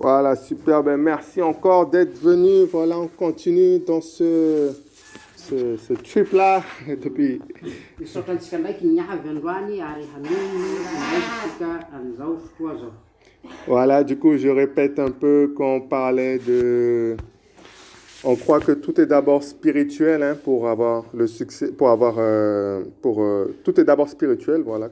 Voilà, super. Ben, merci encore d'être venu. Voilà, on continue dans ce trip-là depuis. Voilà, du coup, je répète un peu quand on parlait de... On croit que tout est d'abord spirituel hein, pour avoir le succès, pour avoir... tout est d'abord spirituel, voilà.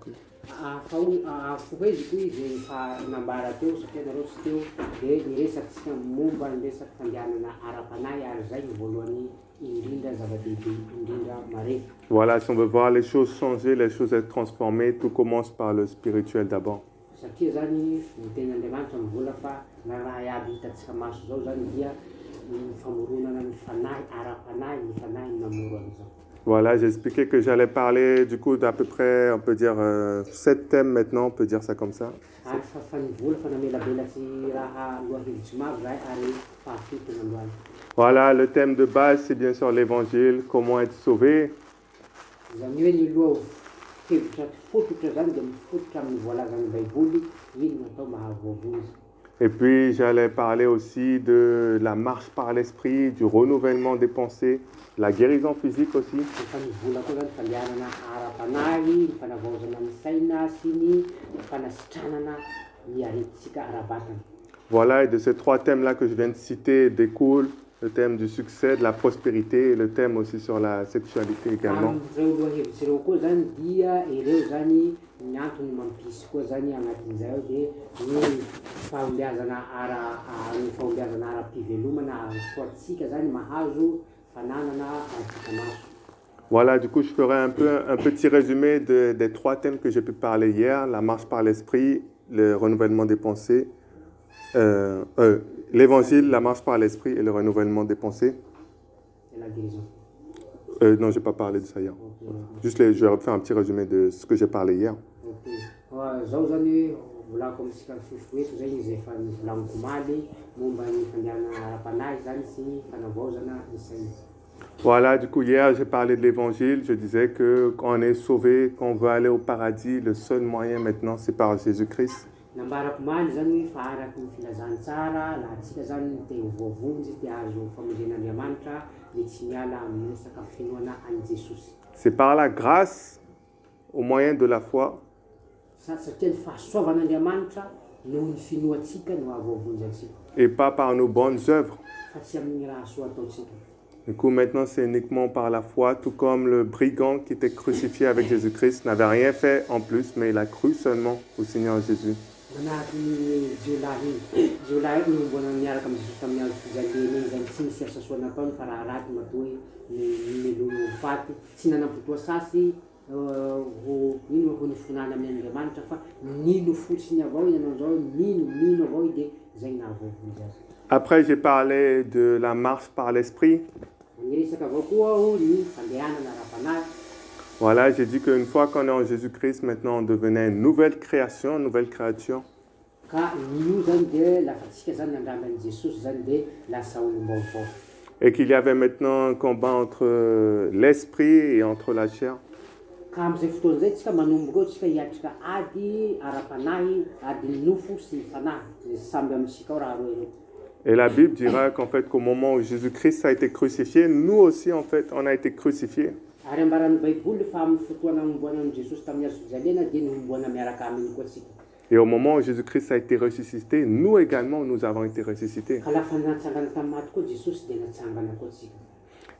Voilà, si on veut voir les choses changer, les choses être transformées, tout commence par le spirituel d'abord. Voilà, j'ai expliqué que j'allais parler du coup d'à peu près, on peut dire, 7 thèmes maintenant, on peut dire ça comme ça. Voilà, le thème de base, c'est bien sûr l'évangile, comment être sauvé. Et puis, j'allais parler aussi de la marche par l'esprit, du renouvellement des pensées, la guérison physique aussi. Voilà, et de ces 3 thèmes-là que je viens de citer découle le thème du succès, de la prospérité et le thème aussi sur la sexualité également. Voilà, du coup, je ferai un petit résumé des 3 thèmes que j'ai pu parler hier, la marche par l'esprit, le renouvellement des pensées, l'évangile, la marche par l'esprit et le renouvellement des pensées. Et la guérison. Non, je n'ai pas parlé de ça hier. Okay. Juste, je vais faire un petit résumé de ce que j'ai parlé hier. Voilà, du coup, hier, j'ai parlé de l'évangile. Je disais que quand on est sauvé, quand on veut aller au paradis, le seul moyen maintenant, c'est par Jésus-Christ. C'est par la grâce, au moyen de la foi, et pas par nos bonnes œuvres. Du coup, maintenant, c'est uniquement par la foi, tout comme le brigand qui était crucifié avec Jésus-Christ n'avait rien fait en plus, mais il a cru seulement au Seigneur Jésus. Après, j'ai parlé de la marche par l'esprit. Voilà, j'ai dit qu'une fois qu'on est en Jésus-Christ, maintenant on devenait une nouvelle création, une nouvelle créature. Et qu'il y avait maintenant un combat entre l'esprit et entre la chair. Et la Bible dira qu'en fait, qu'au moment où Jésus-Christ a été crucifié, nous aussi, en fait, on a été crucifiés. Et au moment où Jésus-Christ a été ressuscité, nous également, nous avons été ressuscités.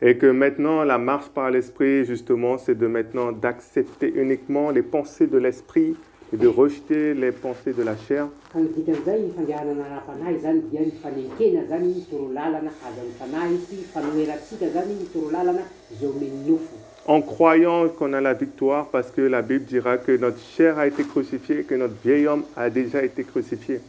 Et que maintenant, la marche par l'esprit, justement, c'est d'accepter uniquement les pensées de l'esprit et de rejeter les pensées de la chair. En croyant qu'on a la victoire, parce que la Bible dira que notre chair a été crucifiée, que notre vieil homme a déjà été crucifié.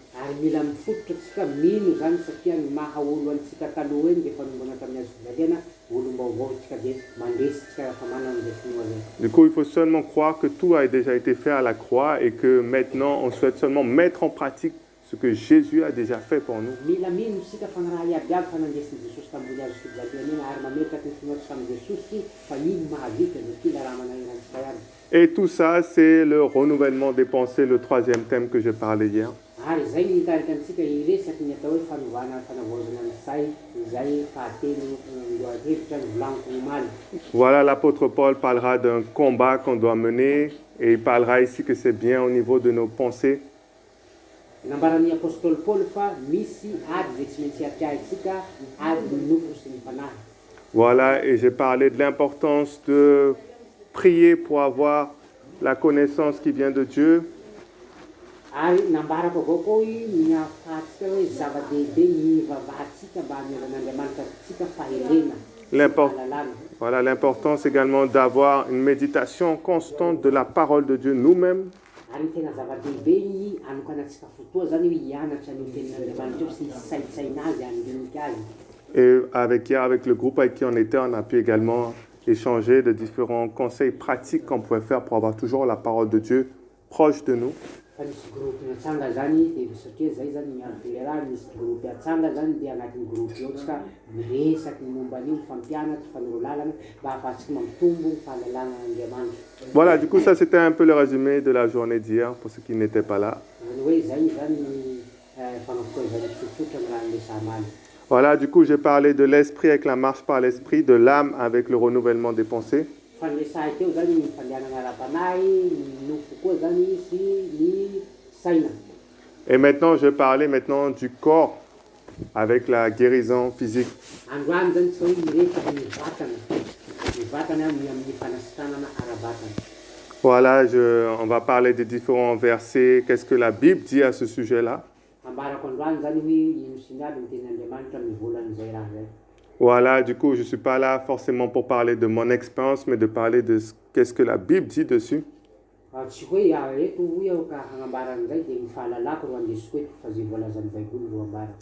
Du coup, il faut seulement croire que tout a déjà été fait à la croix et que maintenant, on souhaite seulement mettre en pratique ce que Jésus a déjà fait pour nous. Et tout ça, c'est le renouvellement des pensées, le 3e thème que j'ai parlé hier. Ary zay ny hitarika antsika iresaky ny atao hoe fanovana fanavaozana ny say izay fahatelo loahevitra ny volaniko omaly. Voilà, l'apôtre Paul parlera d'un combat qu'on doit mener et il parlera ici que c'est bien au niveau de nos pensées. Nambaran'ny apôstôly Paul fa misy ady zay tsy maintsy apiahintsika ady ny nofo sy ny fanahy. Voilà, et j'ai parlé de l'importance de prier pour avoir la connaissance qui vient de Dieu. Ary nambarako avao koa ny ahafahantsika hoe zava-dehibe ny vavahantsika mba haneran'Andriamanitra tsika fahelena. Voilà, l'importance également d'avoir une méditation constante de la parole de Dieu nous-mêmes. Ary tena zava-dehibe ny anokanatsika fotoa zany hoe hianatra ny tenin'Andriamanitra sy hisaitsaina azy handinika azy. Et avec le groupe avec qui on était, on a pu également échanger de différents conseils pratiques qu'on pouvait faire pour avoir toujours la parole de Dieu proche de nous. Fa nisy groupe natsanga zany dia satria zay zany miarobele raha nisy groupe atsanga zany dia anatin'ny groupe eo tsika miresaky ny momba an'io mifampianatra fanoro lalana mba hahafahantsika mampitombo ny fahalalana Andriamanitra. Voilà, du coup ça c'était un peu le résumé de la journée d'hier pour ceux qui n'étaient pas là. Zany hoe zay zany fanafotoa zany tsotsotra ny raha ndesamany. Voilà, du coup j'ai parlé de l'esprit avec la marche par l'esprit, de l'âme avec le renouvellement des pensées. Fandesahy teo zany ny fandehanana ara-panahy, ny nofo koa zany sy ny saina. Et maintenant je vais parler maintenant du corps avec la guérison physique. Androany zany tsy hoe miresaky ny vatana amin'ny fanasitranana ara-batana. Voilà, on va parler des différents versets. Qu'est-ce que la Bible dit à ce sujet-là? Ambarako androany zany hoe ino sinaly ny tenin'Andriamanitra mivolan'izay raha zay. Voilà, du coup, je ne suis pas là forcément pour parler de mon expérience, mais de parler de qu'est-ce que la Bible dit dessus. Tsy hoe eto hoe ka hagnambaran'izay dia ny fahalalako ro andesiko eto fa zay voalazan'ny Baiboly ro ambara.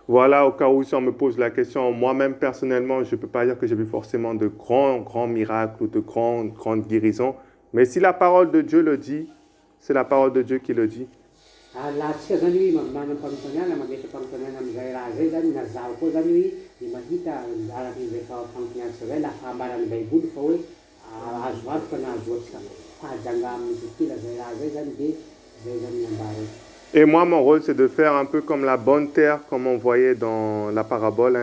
Voilà, au cas où si on me pose la question, moi-même personnellement, je ne peux pas dire que j'ai vu forcément de grands miracles ou de grandes guérisons. Mais si la parole de Dieu le dit, c'est la parole de Dieu qui le dit. Lahatsika zany hoe manam-panontaniana mandretra fanontaniana amin'izay raha zay zany na zaho koa zany hoe dia mahita arakin'izay fanontaniantsika zay lafa ambaran'ny Baiboly fa hoe azo azoka na azo atsika fahajanga amin'ny zikila zay raha zay zany dia zay zany ambara. Et moi, mon rôle, c'est de faire un peu comme la bonne terre, comme on voyait dans la parabole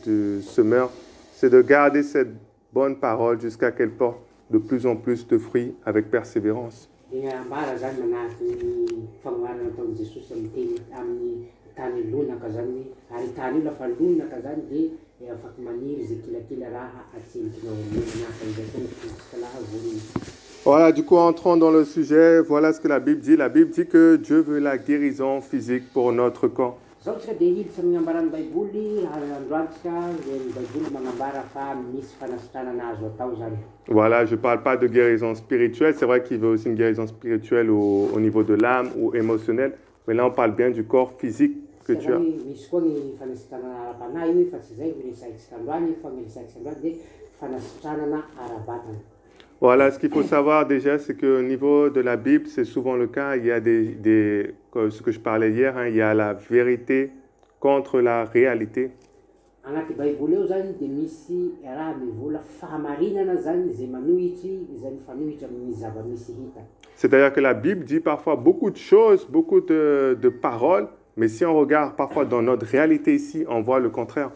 du semeur. C'est de garder cette bonne parole jusqu'à qu'elle porte de plus en plus de fruits avec persévérance. Ambara zany manahaky ny fagnoharana ataon'i Jesosy amin'ny tany lonaka zany hoe ary tany io lafa lonaka zany dia afaky maniry zay kilakila raha atsentikinao nahaka izay koa nitsika laha voniny. Voilà, du coup, entrons dans le sujet. Voilà ce que la Bible dit. La Bible dit que Dieu veut la guérison physique pour notre corps. Zao tsika dia hiditra amin'ny ambaran'ny Baiboly androantsika ny Baiboly magnambara fa misy fanasitranana azo atao zany. Voilà, je ne parle pas de guérison spirituelle. C'est vrai qu'il veut aussi une guérison spirituelle au niveau de l'âme ou émotionnelle. Mais là, on parle bien du corps physique que tu as. Misy koa ny fanasitranana ara-panahy io fa tsy zay miresahintsika androany fa ny resahintsika androany dia fanasitranana ara-batana. Voilà, ce qu'il faut savoir déjà, c'est qu'au niveau de la Bible, c'est souvent le cas, il y a ce que je parlais hier, il y a la vérité contre la réalité. Anaty Baiboly eo zany dia misy raha mivola fahamarinana zany zay manohitry izay mifanohitra amin'ny zava-misy hita. C'est-à-dire que la Bible dit parfois beaucoup de choses, beaucoup de paroles, mais si on regarde parfois dans notre réalité ici, on voit le contraire.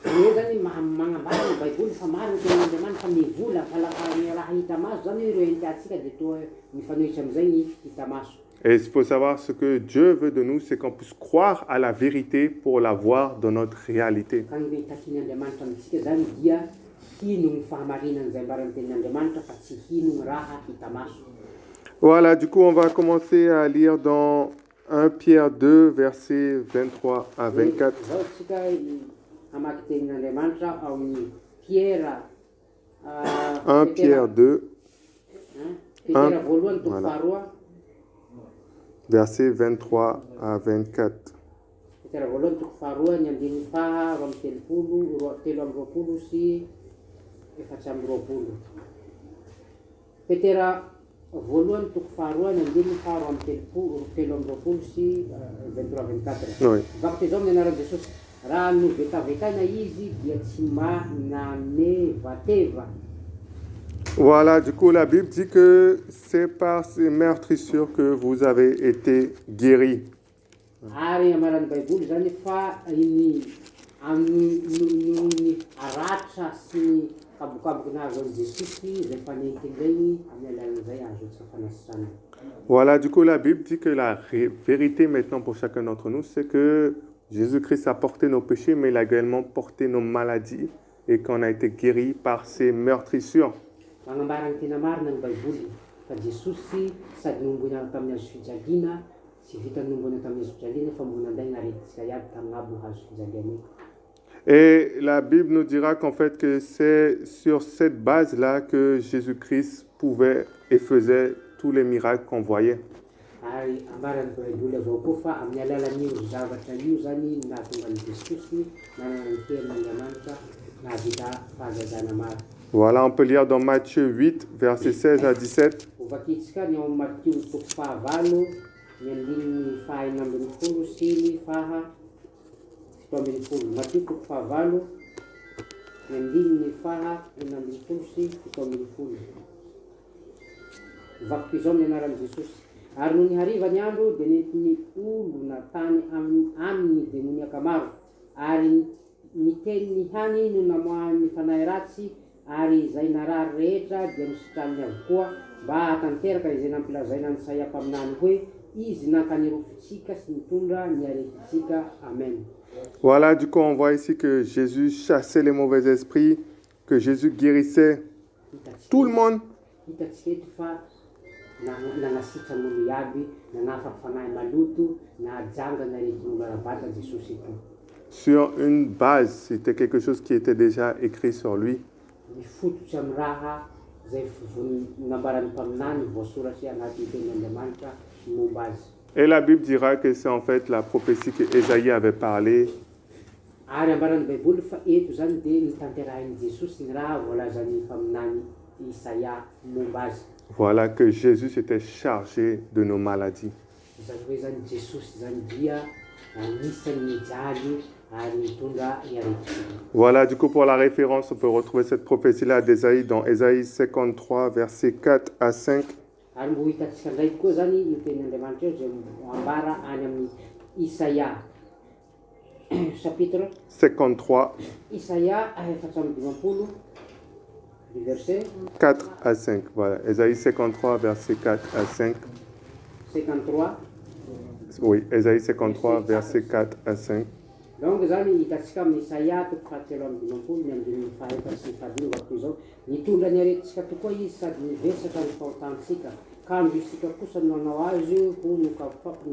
Io zany magnambara ny Baiboly fa marina tenin'Andriamanitra fa mivola fa lafa ny raha hita maso zany hoe ireo hitatsika dia toa mifanohitra amin'izay ny hita maso. Et il faut savoir ce que Dieu veut de nous, c'est qu'on puisse croire à la vérité pour la voir dans notre réalité. Ka ny takian'Andriamanitra amintsika zany dia hino ny fahamarinana izay ambarany tenin'Andriamanitra fa tsy hino ny raha hita maso. Voilà, du coup, on va commencer à lire dans 1 Pierre 2, versets 23 à 24. Zao tsika hamaky tenin'Andriamanitra ao amin'ny Pierre 1 Pierre 2, Petera voalohany toko faharoa versets 23 à 24. Petera voalohany toko faharoa ny andininy faha roa amby telo amby roapolo sy efatra amby roapolo. Petera voalohany toko faharoa ny andininy faha roa amby telo amby roapolo sy 23-24. Oui. Vakotra izao amin'ny anaran'i Jesosy. Raha novekavekaina izy dia tsy manevateva. Voilà, du coup, la Bible dit que c'est par ces meurtrissures que vous avez été guéris. Ary amaran'ny baiboly zany fa amin'ny aratra sy ny kabokaboky nahazo an'i Jesosy zay fanentiny regny amin'ny alalan'izay azotsika fanasitranana. Voilà, du coup, la Bible dit que la vérité maintenant pour chacun d'entre nous, c'est que Jésus-Christ a porté nos péchés, mais il a également porté nos maladies et qu'on a été guéri par ses meurtrissures. Magnambara ny tena marina ny baiboly fa Jesosy sady nombona tamin'ny azo fijaliana sy vita nombona tamin'ny azo fijaliana fa mbona anday naretintsika iaby tamin'abo hazo fijaliana. Et la Bible nous dira qu'en fait que c'est sur cette base-là que Jésus-Christ pouvait et faisait tous les miracles qu'on voyait. Ary ambaran'ny baiboly avao koa fa amin'ny alalan'io zavatra io zany nahatonga ny Jesosy nanana ny tenin'Andriamanitra nahavita fahazazana maro. Voilà, on peut lire dans Matthieu 8, versets 16 à 17. Ovakitsika ny ao amin'ny Matthieu toko fahavalo ny andininy fahaenina ambin'ny folo sy ny fito ambin'ny folo. Matthieu toko fahavalo ny andininy fahaenina ambin'ny folo sy fito ambin'ny folo. Vakoka izao amin'ny anaran'i Jesosy. Ary noho ny hariva ny andro dia nentin'ny olona tany amin'ny demoniaka maro, ary niteny ny hany no namoahan'ny fanahy ratsy, ary izay narary rehetra dia misitraniny avokoa mba hatanteraka izay nampilazaina ny Isaia mpaminany hoe izy nankany rofintsika sy nitondra ny aretintsika. Amen. Voilà, du coup, on voit ici que Jésus chassait les mauvais esprits, que Jésus guérissait tout le monde. Hitatsika eto fa nanasitra n'olo iaby, nanafa fanahy maloto, najanga ny aretin'olo ara-bata Jesosy eto. Sur une base, c'était quelque chose qui était déjà écrit sur lui. Mifototsy amin'ny raha zay nambaran'ny mpaminany voasoratry anaty tenin'Andriamanitra momba azy. Et la Bible dira que c'est en fait la prophétie que Ésaïe avait parlé. Ary ambaran'ny baiboly fa eto zany dia nitanterahin'i Jesosy ny raha voalazan'ny mpaminany Isaia momba azy. Voilà que Jésus s'était chargé de nos maladies. Zany hoe zany Jesosy zany dia anisan'ny mijaly ary mitondra ny aretintsika. Voilà, du coup, pour la référence, on peut retrouver cette prophétie-là d'Ésaïe dans Ésaïe 53, versets 4 à 5. Ary mbo hitatsika ndraiky koa zany io tenin'Andriamanitra io zay ambara any amin'ny Isaia chapitre 53, Isaia efatra amby dimampolo du verset 4 à 5. Voilà, Ésaïe 53, versets 4 à 5. 53. Oui, Ésaïe 53, versets 4 à 5. Donc zany hitatsika amin'ny Isaia toko fahatelo amby dimampolo ny ambin'ny fahaefatra sy ny fahadimy vakoa izao nitondra ny aretintsika tokoa izy sady nivesatra ny fahotantsika ka androisika kosa no nanao azy ho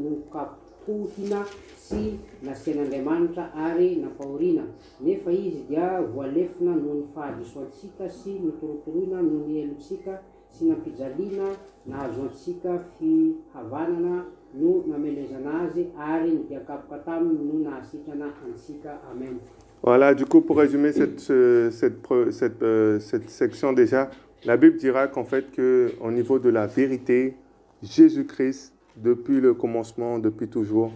nokapohina sy nasian'Andriamanitra ary napahorina nefa izy dia voalefina noho ny fahadisoantsika sy nitorotoroina noho ny elontsika sy nampijaliana nahazoantsika fihavanana no namelezana azy ary nidiakapoka taminy no nahasitrana antsika. Amen. Voilà, du coup, pour résumer cette section déjà, la Bible dira qu'en fait, qu'au niveau de la vérité, Jésus-Christ, depuis le commencement, depuis toujours,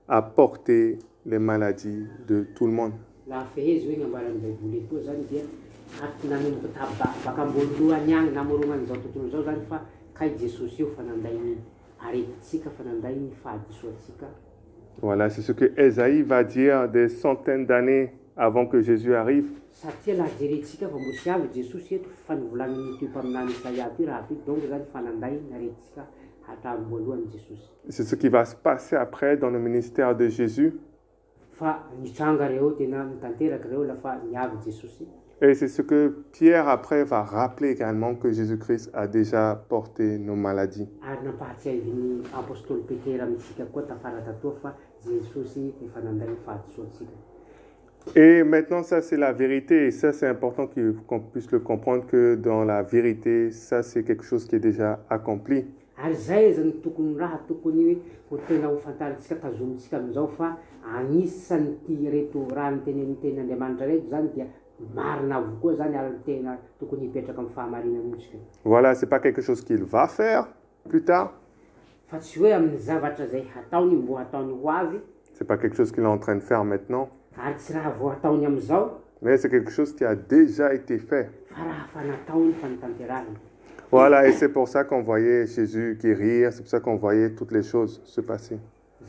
a porté les maladies de tout le monde. La fehezy hoe nambaran'ny baiboly koa zany dia nanomboka baka ambonilohany agny namoronan'izao tontolo zao zany fa kay Jesosy io fa nanday ny aretintsika fa nanday ny fahadisoantsika. Voilà, c'est ce que Ésaïe va dire des centaines d'années avant que Jésus arrive. Satria laha jerentsika fa mbo tsy avy Jesosy eto fa nivolagniny teo mpaminany Isaia ty raha ty donc zany fa nanday ny aretintsika hatramin'ny voalohany Jesosy. C'est ce qui va se passer après dans le ministère de Jésus. Fa nitranga reo tena nitanteraky reo lafa niavy Jesosy. Et c'est ce que Pierre après va rappeler également que Jésus-Christ a déjà porté nos maladies. Ary nampahatsiahy ny apôstôly Petera amintsika koa tafara tatoa fa Jesosy efa nanday ny fahadisoantsika. Et maintenant, ça c'est la vérité et ça c'est important qu'on puisse le comprendre que dans la vérité, ça c'est quelque chose qui est déjà accompli. Ary zay zany tokony raha tokony ho tena ho fantaritsika tazomintsika amin'izao fa anisany ty reto raha nitenen'ny tenin'Andriamanitra reto zany dia marina avokoa zany ary tena tokony hipetraka amin'ny fahamarinantsika. Voilà, c'est pas quelque chose qu'il va faire plus tard. Fa tsy hoe amin'ny zavatra zay hataony mbo hataony ho avy. C'est pas quelque chose qu'il est en train de faire maintenant. Ary tsy raha vao hataony amin'izao. Mais c'est quelque chose qui a déjà été fait. Fa raha fa nataony fa nitanterahiny. Voilà, et c'est pour ça qu'on voyait Jésus guérir, c'est pour ça qu'on voyait toutes les choses se passer.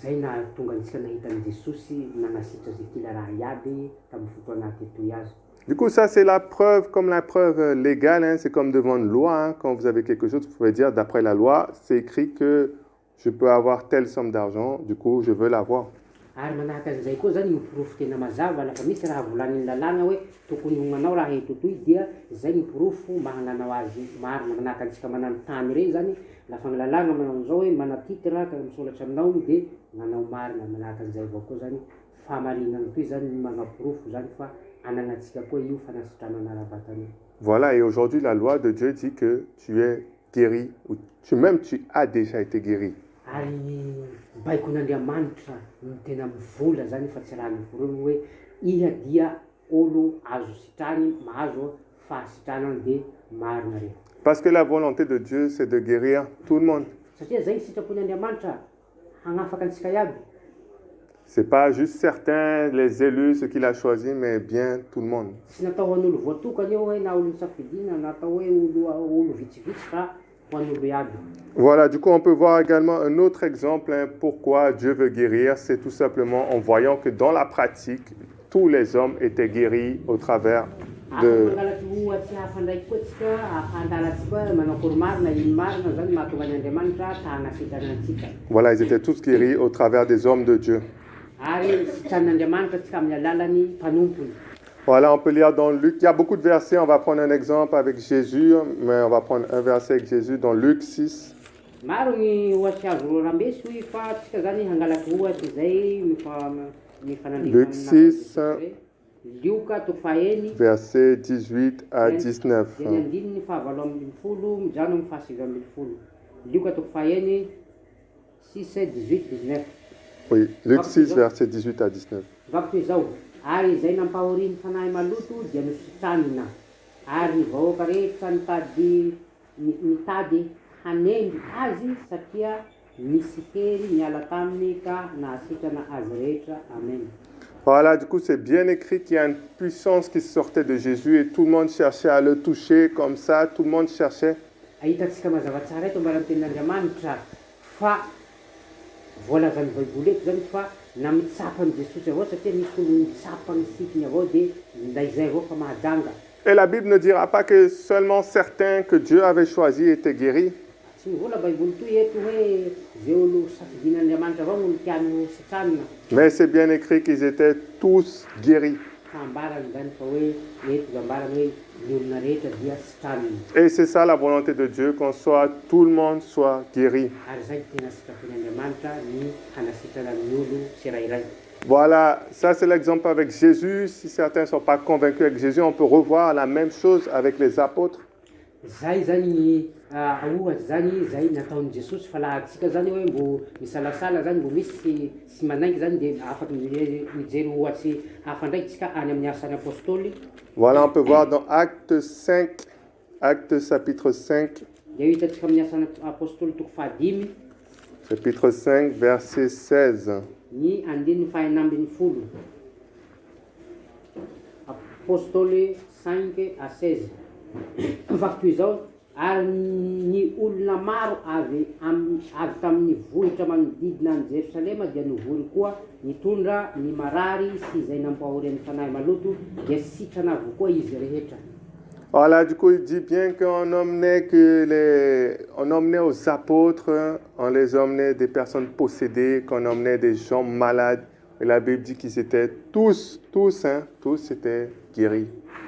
zay na tonga antsika nahitan'i Jesosy nanasitra zay kila raha iaby tamin'ny fotoana tetoy azy. Du coup, ça, c'est la preuve, comme la preuve légale, hein, c'est comme devant une loi. Hein, quand vous avez quelque chose, vous pouvez dire, d'après la loi, c'est écrit que je peux avoir telle somme d'argent, du coup, je veux l'avoir. Ary manahaka an'izay koa zany miporofo tena mazava lafa misy raha volanin'ny lalàna hoe tokony homanao raha etotoy dia zay miporofo mahagnanao azy marina manahaka antsika manano tany reny zany lafa ny lalàna manao an'izao hoe mana titre ka misoratra aminao dia manao marina manahaka an'izay avao koa zany fahamarinana toy zany manaporofo zany fa ananatsika koa io fanasitranana ara-batana. Voilà, et aujourd'hui, la loi de Dieu dit que tu es guéri, ou même tu as déjà été guéri. Ary baiko n'Andriamanitra ny tena mivola zany fa tsy raha mivorona hoe iha dia olo azo sitrany mahazo fahasitranana dia marina reny. Parce que la volonté de Dieu, c'est de guérir tout le monde. Satria zay ny sitrapon'Andriamanitra hagnafaka antsika iaby. C'est pas juste certains, les élus, ceux qu'il a choisis, mais bien tout le monde. Tsy natao ho an'olo voatokana io hoe na olo safidiana natao hoe olo vitsivitsy fa ho an'olo iaby. Voilà, du coup, on peut voir également un autre exemple, hein, pourquoi Dieu veut guérir. C'est tout simplement en voyant que dans la pratique, tous les hommes étaient guéris au travers de... Mangalaky ohatsy hafa ndraiky koa tsika ahafandalatsika manao akory marina ino marina zany mahatonga n'Andriamanitra tahanasitrana antsika. Voilà, ils étaient tous guéris au travers des hommes de Dieu. Ary sitran'Andriamanitra tsika amin'ny alalany mpanompony. Voilà, on peut lire dans Luc. Il y a beaucoup de versets. On va prendre un exemple avec Jésus, mais on va prendre un verset avec Jésus dans Luc 6. Maro ny ohatsy azo rambesy fa tsika zany hangalaky ohatsy zay Luc 6, Luka toko fahaenina versets 18 à 19. dia ny andininy fahavalo ambin'ny folo mijano amin'ny fahasivy ambin'ny folo. Luka toko fahaenina 6 18 19. Oui, Luc 6, versets 18 à 19. Vaky toy izao ary zay nampahoriny fanahy maloto dia nositranina ary ny vahoaka rehetra nitady hanemby azy satria misy hery miala taminy ka nahasitrana azy rehetra. Amen. Voilà, du coup, c'est bien écrit qu'il y a une puissance qui sortait de Jésus et tout le monde cherchait à le toucher comme ça, tout le monde cherchait. Ahitatsika mazava tsara eto mbaran'ny tenin'Andriamanitra fa voalazan'ny Baiboly eto zany fa namitsapany Jesosy avao satria misy olo mitsapany sikiny avao dia ndaizay avao fa mahajanga. Et la Bible ne dira pas que seulement certains que Dieu avait choisis étaient guéris. Tsy mivola Baiboly toy eto hoe zay olo safidin'Andriamanitra avao olo tiany sitranina. Mais c'est bien écrit qu'ils étaient tous guéris. Fa ambarany zany fa hoe eto ambarany hoe ny olona rehetra dia sitranina. Et c'est ça la volonté de Dieu, qu'on soit, tout le monde soit guéri. Ary zay tena sitrapon'Andriamanitra ny hanasitrana ny olo tsirairay. Voilà, ça c'est l'exemple avec Jésus. Si certains ne sont pas convaincus avec Jésus, on peut revoir la même chose avec les apôtres. Zay zany ny ohatsy zany zay nataon'i Jesosy fa laha atsika zany hoe mbo misalasala zany mbo misy sy manaiky zany dia afaky mijery ohatsy hafa ndraiky tsika any amin'ny asan'ny apôstôly. Voilà, on peut voir dans Actes 5, Actes chapitre 5. Dia hitatsika amin'ny asan'ny apôstôly toko fahadimy. Chapitre 5, verset 16. Ny andininy fahaenambin'ny folo. Apôstôly 5 à 16. Vaky toy izao ary ny olona maro avy tamin'ny vohitra manodidina ny Jerosalema dia nivory koa nitondra ny marary sy izay nampahory fanahy maloto dia sitrana avokoa izy rehetra. Voilà, du coup, il dit bien qu'on emmenait, on emmenait aux apôtres, on les emmenait des personnes possédées, qu'on emmenait des gens malades. Et la Bible dit qu'ils étaient tous étaient guéris.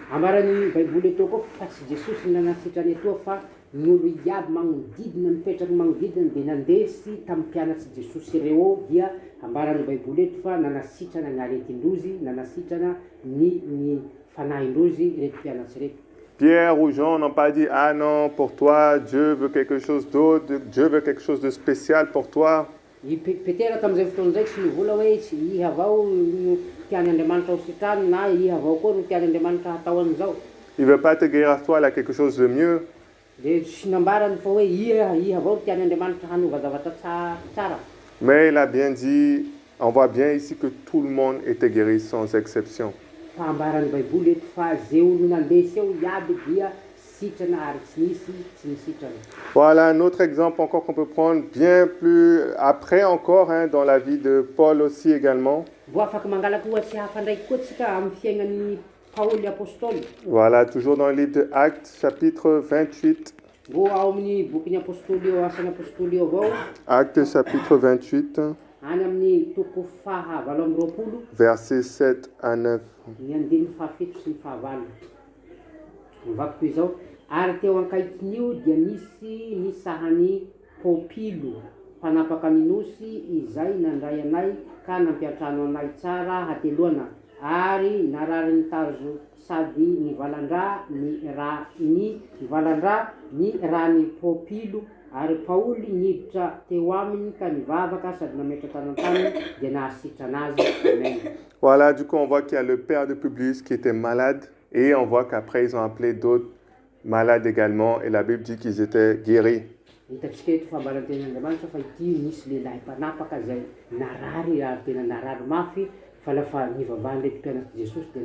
Ambarany Baiboly eto koa fa tsy Jesosy nanasitrany etoa fa ny olo iaby magnodidina mipetraky magnodidina dia nandesy tamin'ny mpianatsy Jesosy ireo dia ambarany Baiboly eto fa nanasitrana ny aretin-drozy nanasitrana ny fanahin-drozy reto mpianatsy reto. Pierre ou Jean n'ont pas dit « Ah non, pour toi, Dieu veut quelque chose d'autre, Dieu veut quelque chose de spécial pour toi. » Petera tamin'izay fotoana izay tsy nivola hoe tsy iha avao no tiany Andriamanitra ho sitrany na iha avao koa no tiany Andriamanitra hatao an'izao. Il ne veut pas te guérir à toi, il a quelque chose de mieux. Dia tsy nambarany fa hoe iha avao no tiany Andriamanitra hanova zavatra tsara. Mais il a bien dit, on voit bien ici que tout le monde était guéri sans exception. Fa ambarany Baiboly eto fa zay olo nandesy eo iaby dia sitrana ary tsy ny sitrana. Voilà un autre exemple encore qu'on peut prendre bien plus après encore dans la vie de Paul aussi également. Mbo afaka mangalaky ohatsy hafa ndraiky koa tsika amin'ny fiainan'ny Paoly apôstôly. Voilà, toujours dans le livre de Actes, chapitre 28. Mbo ao amin'ny bokin'ny apôstôly eo, asan'ny apôstôly eo avao. Actes, chapitre 28, Any amin'ny toko faha 8 versets 7 à 9. ny andiny fahafito sy ny fahavalo. Mivako toy izao: ary teo ankaikin'io dia nisy nisahany Popilo, mpanapaka minosy, izay nandray anay ka nampiantrano anay tsara hateloana, ary narary nitazo sady nivalandra ny rany Popilo, ary Paoly niditra teo aminy ka nivavaka sady nametraka tany dia nahasitra anazy. Amen. Voilà, du coup, on voit qu'il y a le père de Publius qui était malade, et on voit qu'après, ils ont appelé d'autres malades également, et la Bible dit qu'ils étaient guéris. Hitantsika eto fambaranten'Andriamanitra fa ity nisy lehilahy mpanapaka zay narary ary tena narary mafy, fa lafa nivavahany ndraiky mpianatsy Jesosy dia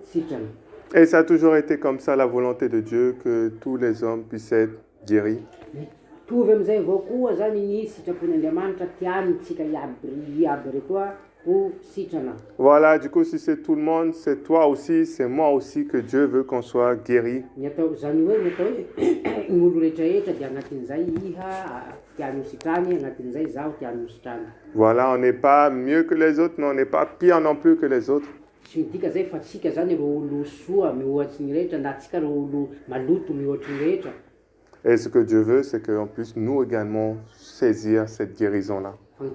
nisitrana. Et ça a toujours été comme ça la volonté de Dieu, que tous les hommes puissent être guéris. Mitovy amizay avao koa zany ny sitrapon'Andriamanitra tiany tsika iaby reto ho sitrana. Voilà, du coup, si c'est tout le monde, c'est toi aussi, c'est moi aussi que Dieu veut qu'on soit guéris. Ny atao zany hoe ny atao hoe ny olo rehetrarehetra dia agnatin'izay iha tiany ho sitrany, agnatin'izay zaho tiany ho sitrany. Voilà, on n'est pas mieux que les autres, mais on n'est pas pire non plus que les autres. Tsy midika zay fa tsika zany ro olo soa mihoatsy ny rehetra, na tsika ro olo maloto mihoatsy ny rehetra. Et ce que Dieu veut, c'est qu'on puisse nous également saisir cette guérison-là. Fa ny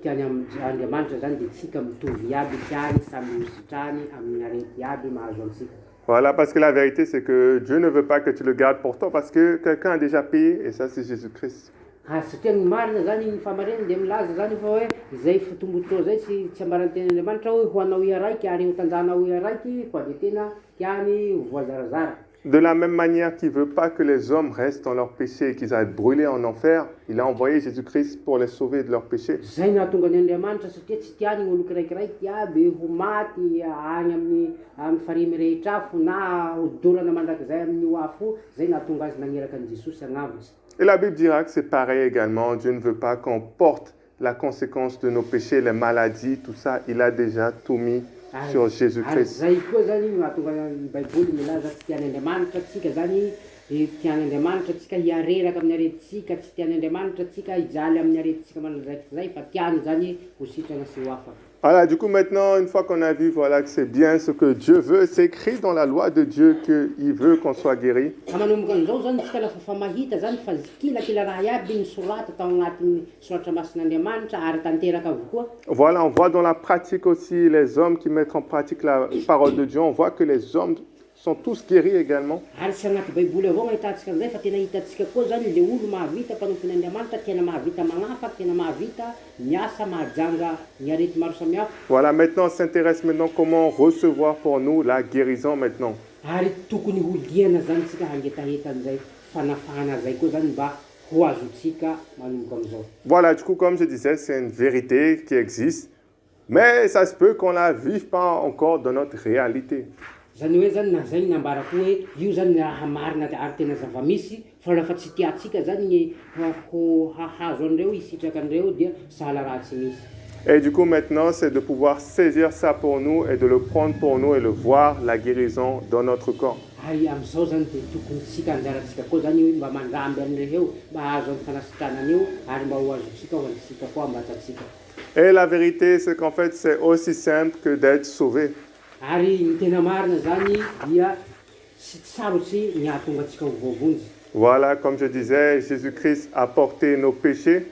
tiany Andriamanitra zany dia tsika mitovy iaby tiany samy ho sitrany amin'ny arety iaby mahazo antsika. Voilà, parce que la vérité, c'est que Dieu ne veut pas que tu le gardes pour toi, parce que quelqu'un a déjà payé, et ça, c'est Jésus-Christ. Satria ny marina zany ny famarinana dia milaza zany fa hoe izay fitombotrao zay tsy ambaranten'Andriamanitra hoe ho anao iha raiky ary ho tanjanao iha raiky, fa dia tena tiany ho voazarazara. De la même manière qu'il ne veut pas que les hommes restent dans leur péché et qu'ils aillent brûler en enfer, il a envoyé Jésus-Christ pour les sauver de leurs péchés. Zay nahatonga ny Andriamanitra satria tsy tiany ny olo kiraikiraiky aby ho maty any amin'ny farimy rehetra afo na hodorana mandrakizay amin'ny ho afo, zay nahatonga azy naneraka an'i Jesosy agnavitsy. Et la Bible dira que c'est pareil également. Dieu ne veut pas qu'on porte la conséquence de nos péchés, les maladies, tout ça. Il a déjà tout mis sur Jésus-Christ. Zay koa zany mahatonga ny Baiboly milaza tsy tiany Andriamanitra tsika zany, tiany Andriamanitra tsika hiareraka amin'ny aretintsika, tsy tiany Andriamanitra tsika hijaly amin'ny aretintsika mandraiky zay, fa tiany zany ho sitrana sy ho afaka. Voilà, du coup, maintenant, une fois qu'on a vu voilà, que c'est bien ce que Dieu veut, c'est écrit dans la loi de Dieu qu'il veut qu'on soit guéri. Manomboka an'izao zany tsika lafa fa mahita zany fa kilakila raha iaby nisorata tao agnatin'ny soratra masin'Andriamanitra ary tanteraka avokoa. Voilà, on voit dans la pratique aussi les hommes qui mettent en pratique la parole de Dieu. On voit que les hommes sont tous guéris également. Ary tsy agnaty Baiboly avao mahitantsika an'izay fa tena hitantsika koa zany le olo mahavita mpanompon'Andriamanitra, tena mahavita magnafaky, tena mahavita miasa mahajanga ny arety maro samihafa. Voilà, maintenant on s'intéresse maintenant comment recevoir pour nous la guérison maintenant. Ary tokony ho liana zany tsika hangetaheta an'izay fanafana zay koa zany mba ho azotsika manomboka am'izao. Voilà, du coup, comme je disais, c'est une vérité qui existe, mais ça se peut qu'on ne la vive pas encore dans notre réalité. Zany hoe zany na zay nambarako hoe io zany raha marina ary tena zava-misy, fa lafa tsy tiatsika zany ny ho hahazo an'ireo hisitraka an'ireo dia sahala raha tsy misy. Et du coup, maintenant, c'est de pouvoir saisir ça pour nous et de le prendre pour nous et le voir, la guérison dans notre corps. Ary am'izao zany dia tokony tsika anjaratsika koa zany hoe mba mandramby an'ireo mba hahazo amin'ny fanasitranana io ary mba ho azotsika ho antsika koa ambatatsika. Et la vérité, c'est qu'en fait, c'est aussi simple que d'être sauvé. Ary ny tena marina zany dia tsy sarotsy ny hahatonga atsika ho voavonjy. Voilà, comme je disais, Jésus-Christ a porté nos péchés.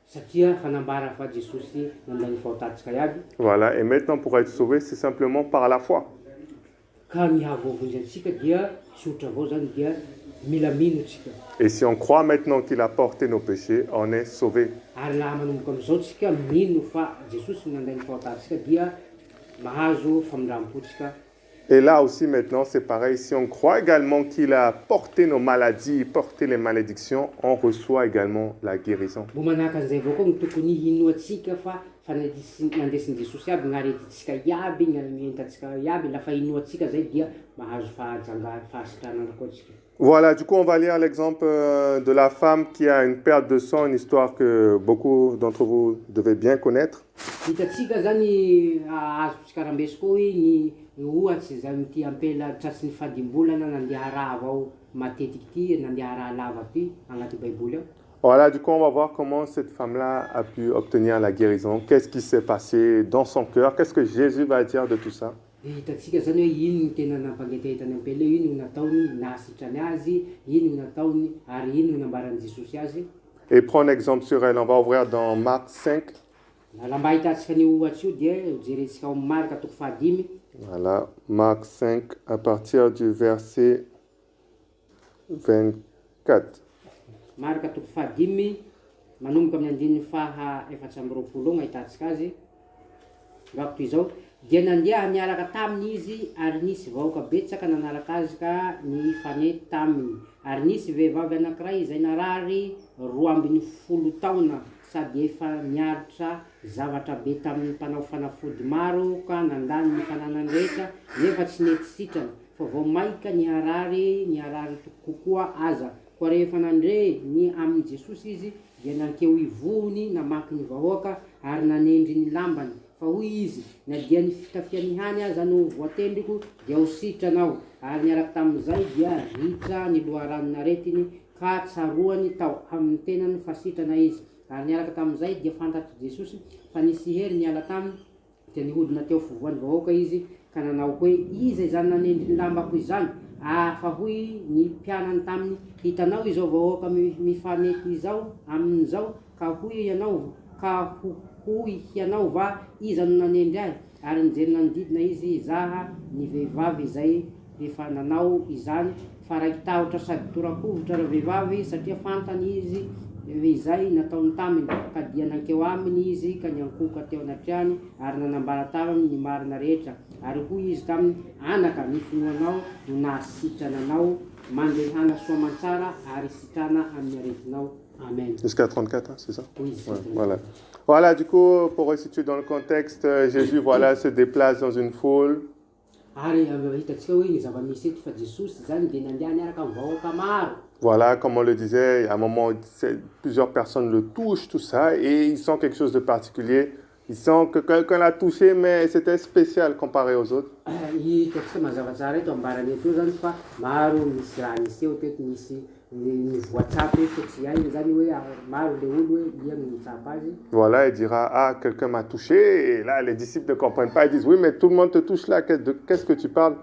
Satria fanambara fa Jesosy nandany fahotatsika iaby. Voilà, et maintenant pour être sauvé, c'est simplement par la foi. Ka ny hahavoavonjy antsika dia tsotra avao zany dia mila mino tsika. Et si on croit maintenant qu'il a porté nos péchés, on est sauvé. Ary laha manomboka am'izao tsika mino fa Jesosy nandany fahotatsika dia mahazo famindram-potsika. Et là aussi maintenant, c'est pareil. Si on croit également qu'il a porté nos maladies, porté les malédictions, on reçoit également la guérison. Mbo manahaka an'izay avao koa ny tokony hinoatsika fa fa nandesin'ny Jesosy aby gnaretintsika iaby gn'entantsika iaby lafa inoatsika zay dia mahazo fahasitranana koa tsika. Voilà, du coup, on va lire l'exemple de la femme qui a une perte de sang, une histoire que beaucoup d'entre vous devez bien connaître. Hitatsika zany azotsika rambesy koa ny ohatsy zany ty ampela tratsin'ny fadimbolana nandeha raha avao matetiky ty nandeha raha lava ty agnaty baiboly ao. Voilà, du coup, on va voir comment cette femme-là a pu obtenir la guérison. Qu'est-ce qui s'est passé dans son cœur? Qu'est-ce que Jésus va dire de tout ça? Hitatsika zany hoe ino ny tena nampangetahitany ampela io, ino nataony nahasitrany azy, ino nataony ary ino nambarany Jesosy azy. Et prendre exemple sur elle. On va ouvrir dans Marc 5. Mba ahitatsika ny ohatsy io dia jerentsika ao Marka toko 5. Voilà, Marc 5 à partir du verset 24. Marka toko 5 manomboka amin'ny andininy faha 420 ahitatsika azy. Ngako toy izao, dia nandeha niaraka taminy izy ary nisy vahoaka betsaka nanaraka azy ka ny fanety taminy. Ary nisy vehivavy anankiray izay narary 12 taona sady efa niaritra zavatra be tamin'ny mpanao fanafody maro ka nandany ny fananany rehetra nefa tsy nety sitrana fa vao maika niharary kokoa aza. Koa rehefa nandre ny amin'ny Jesosy izy dia nankeo ivony namaky ny vahoaka ary nanendry ny lambany fa hoy izy, nadia ny fitafiany hany aza no voatendriko dia ho sitranao. Ary niaraka tamin'izay dia ritra ny loharanon'aretiny ka tsaroany tao amin'ny tenany fa sitrana izy. Ary niaraka tamin'izay dia fantatry Jesosy fa nisy hery niala taminy dia nihodina teo fivoan'ny vahoaka izy ka nanao hoe iza izany nanendry ny lambako izany. Fa hoy ny mpianany taminy, hitanao izao vahoaka mifanety izao amin'izao ka hoy ianao va iza no nanendry azy. Ary nijery nanodidina izy izaha ny vehivavy izay efa nanao izany fa raiky tahotra sady torakovitra vehivavy satria fantany izy izay nataony taminy ka dia nankeo aminy izy ka niankoka teo anatrehany ary nanambara taminy ny marina rehetra. Ary hoy izy taminy, anaka ny finoanao no nahasitrana anao mandehana soamantsara ary sitrana amin'ny aretinao. Amen. Jusqu'à 34, hein, c'est ça? Oui, c'est ça. Voilà. Voilà, du coup, pour resituer dans le contexte, Jésus, voilà, se déplace dans une foule. Ary hitatsika hoe ny zava-misy eto fa Jesosy zany dia nandeha niaraka amin'ny vahoaka maro. Voilà, comme on le disait, à un moment, plusieurs personnes le touchent, tout ça, et ils sentent quelque chose de particulier. Ils sentent que quelqu'un l'a touché, mais c'était spécial comparé aux autres. Hitatsika mazava tsara eto ambarany eto zany fa maro misy raha niseho teto, misy ny voatsapy eto tsy hainy zany hoe maro le olo hoe ia no mitsapa azy. Voilà, il dira, ah, quelqu'un m'a touché, et là, les disciples ne comprennent pas, ils disent, oui, mais tout le monde te touche là, qu'est-ce que tu parles?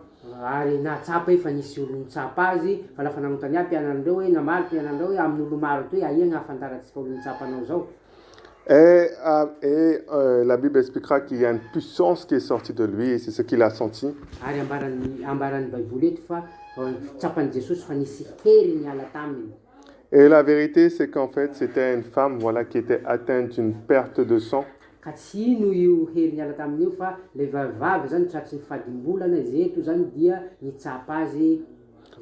Ary natsapa fa nisy olo nitsapa azy fa lafa nanontany mpianarandreo hoe namaly mpianarandreo hoe amin'ny olo maro toy aia gn'ahafantaratsika olo nitsapanao zao. Et la Bible expliquera qu'il y a une puissance qui est sortie de lui, et c'est ce qu'il a senti. Ary ambarany baiboly eto fa tsapan'i Jesosy fa nisy hery niala taminy. Et la vérité, c'est qu'en fait, c'était une femme, voilà, qui était atteinte d'une perte de sang. Ka tsy ino io hery niala tamin'io fa le vavy zany tratry ny fadimbolana izy eto zany dia nitsapa azy.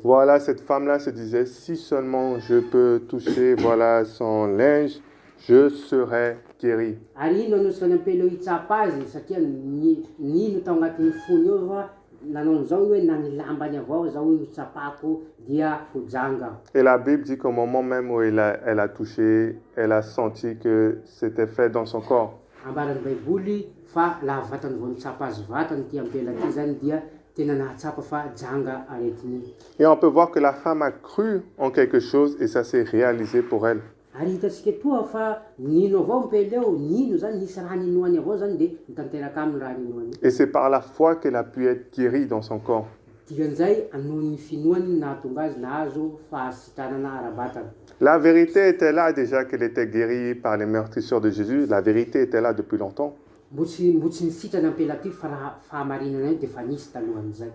Voilà, cette femme-là se disait, si seulement je peux toucher, voilà, son linge, je serai guéri. Ary ino anosika ny ampela hitsapa azy satria nino tao agnatin'ny fony eo fa nanao an'izao hoe na ny lambany avao zao io tsapako dia ho janga. Et la Bible dit qu'au moment même où elle a touché, elle a senti que c'était fait dans son corps. Ambarany baiboly fa laha vatany vao nitsapa azy vatany ty ampela ty zany dia tena nahatsapa fa janga aretiny. Et on peut voir que la femme a cru en quelque chose et ça s'est réalisé pour elle. Ary hitatsika toa fa nino avao ampela eo, nino zany nisy raha ninoany avao zany de nitanteraka aminy raha ninoany. Et c'est par la foi qu'elle a pu être guérie dans son corps. Dikan'izay anohon'ny finoany nahatonga azy nahazo fahasitranana ara-batana. La vérité était là déjà qu'elle était guérie par les meurtrissures de Jésus. La vérité était là depuis longtemps. Mbo tsy nisitrana ampela ty fa raha fahamarinana io de fa nisy talohan'izay.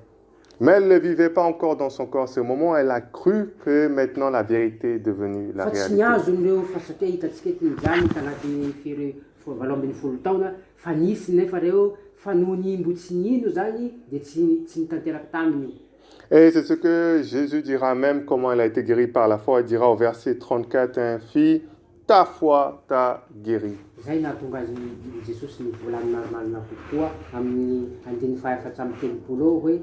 Mais elle ne le vivait pas encore dans son corps. C'est au moment où elle a cru que maintenant la vérité est devenue la Fa tsy réalité. niazon'ireo fa satria hitatsika eto nijany tanatin'ny firy 20 taona fa nisy nefa reo fa noho ny mbo tsy nino zany de tsy nitanteraka taminy io. Et c'est ce que Jésus dira même comment elle a été guérie par la foi. Il dira au verset 34, hein, fille, ta foi t'a guéri. Zay nahatonga azy Jesosy nivolany marimarina kokoa amin'ny andiny fahaefatra amby telopolo eo hoe